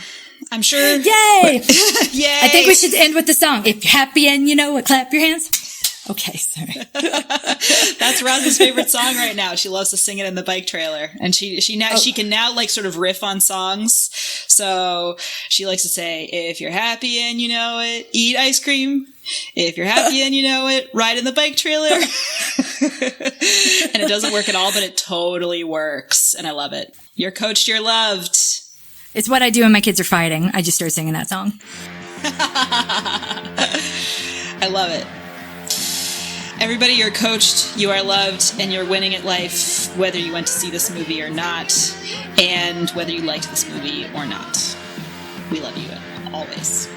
I'm sure. Yay! Yay! I think we should end with the song. If you're happy and you know it, clap your hands. Okay, sorry. That's Roz's favorite song right now. She loves to sing it in the bike trailer, and she can now like sort of riff on songs. So she likes to say, "If you're happy and you know it, eat ice cream. If you're happy and you know it, ride in the bike trailer." And it doesn't work at all, but it totally works, and I love it. You're coached, you're loved. It's what I do when my kids are fighting. I just start singing that song. I love it. Everybody, you're coached, you are loved, and you're winning at life, whether you went to see this movie or not, and whether you liked this movie or not. We love you always.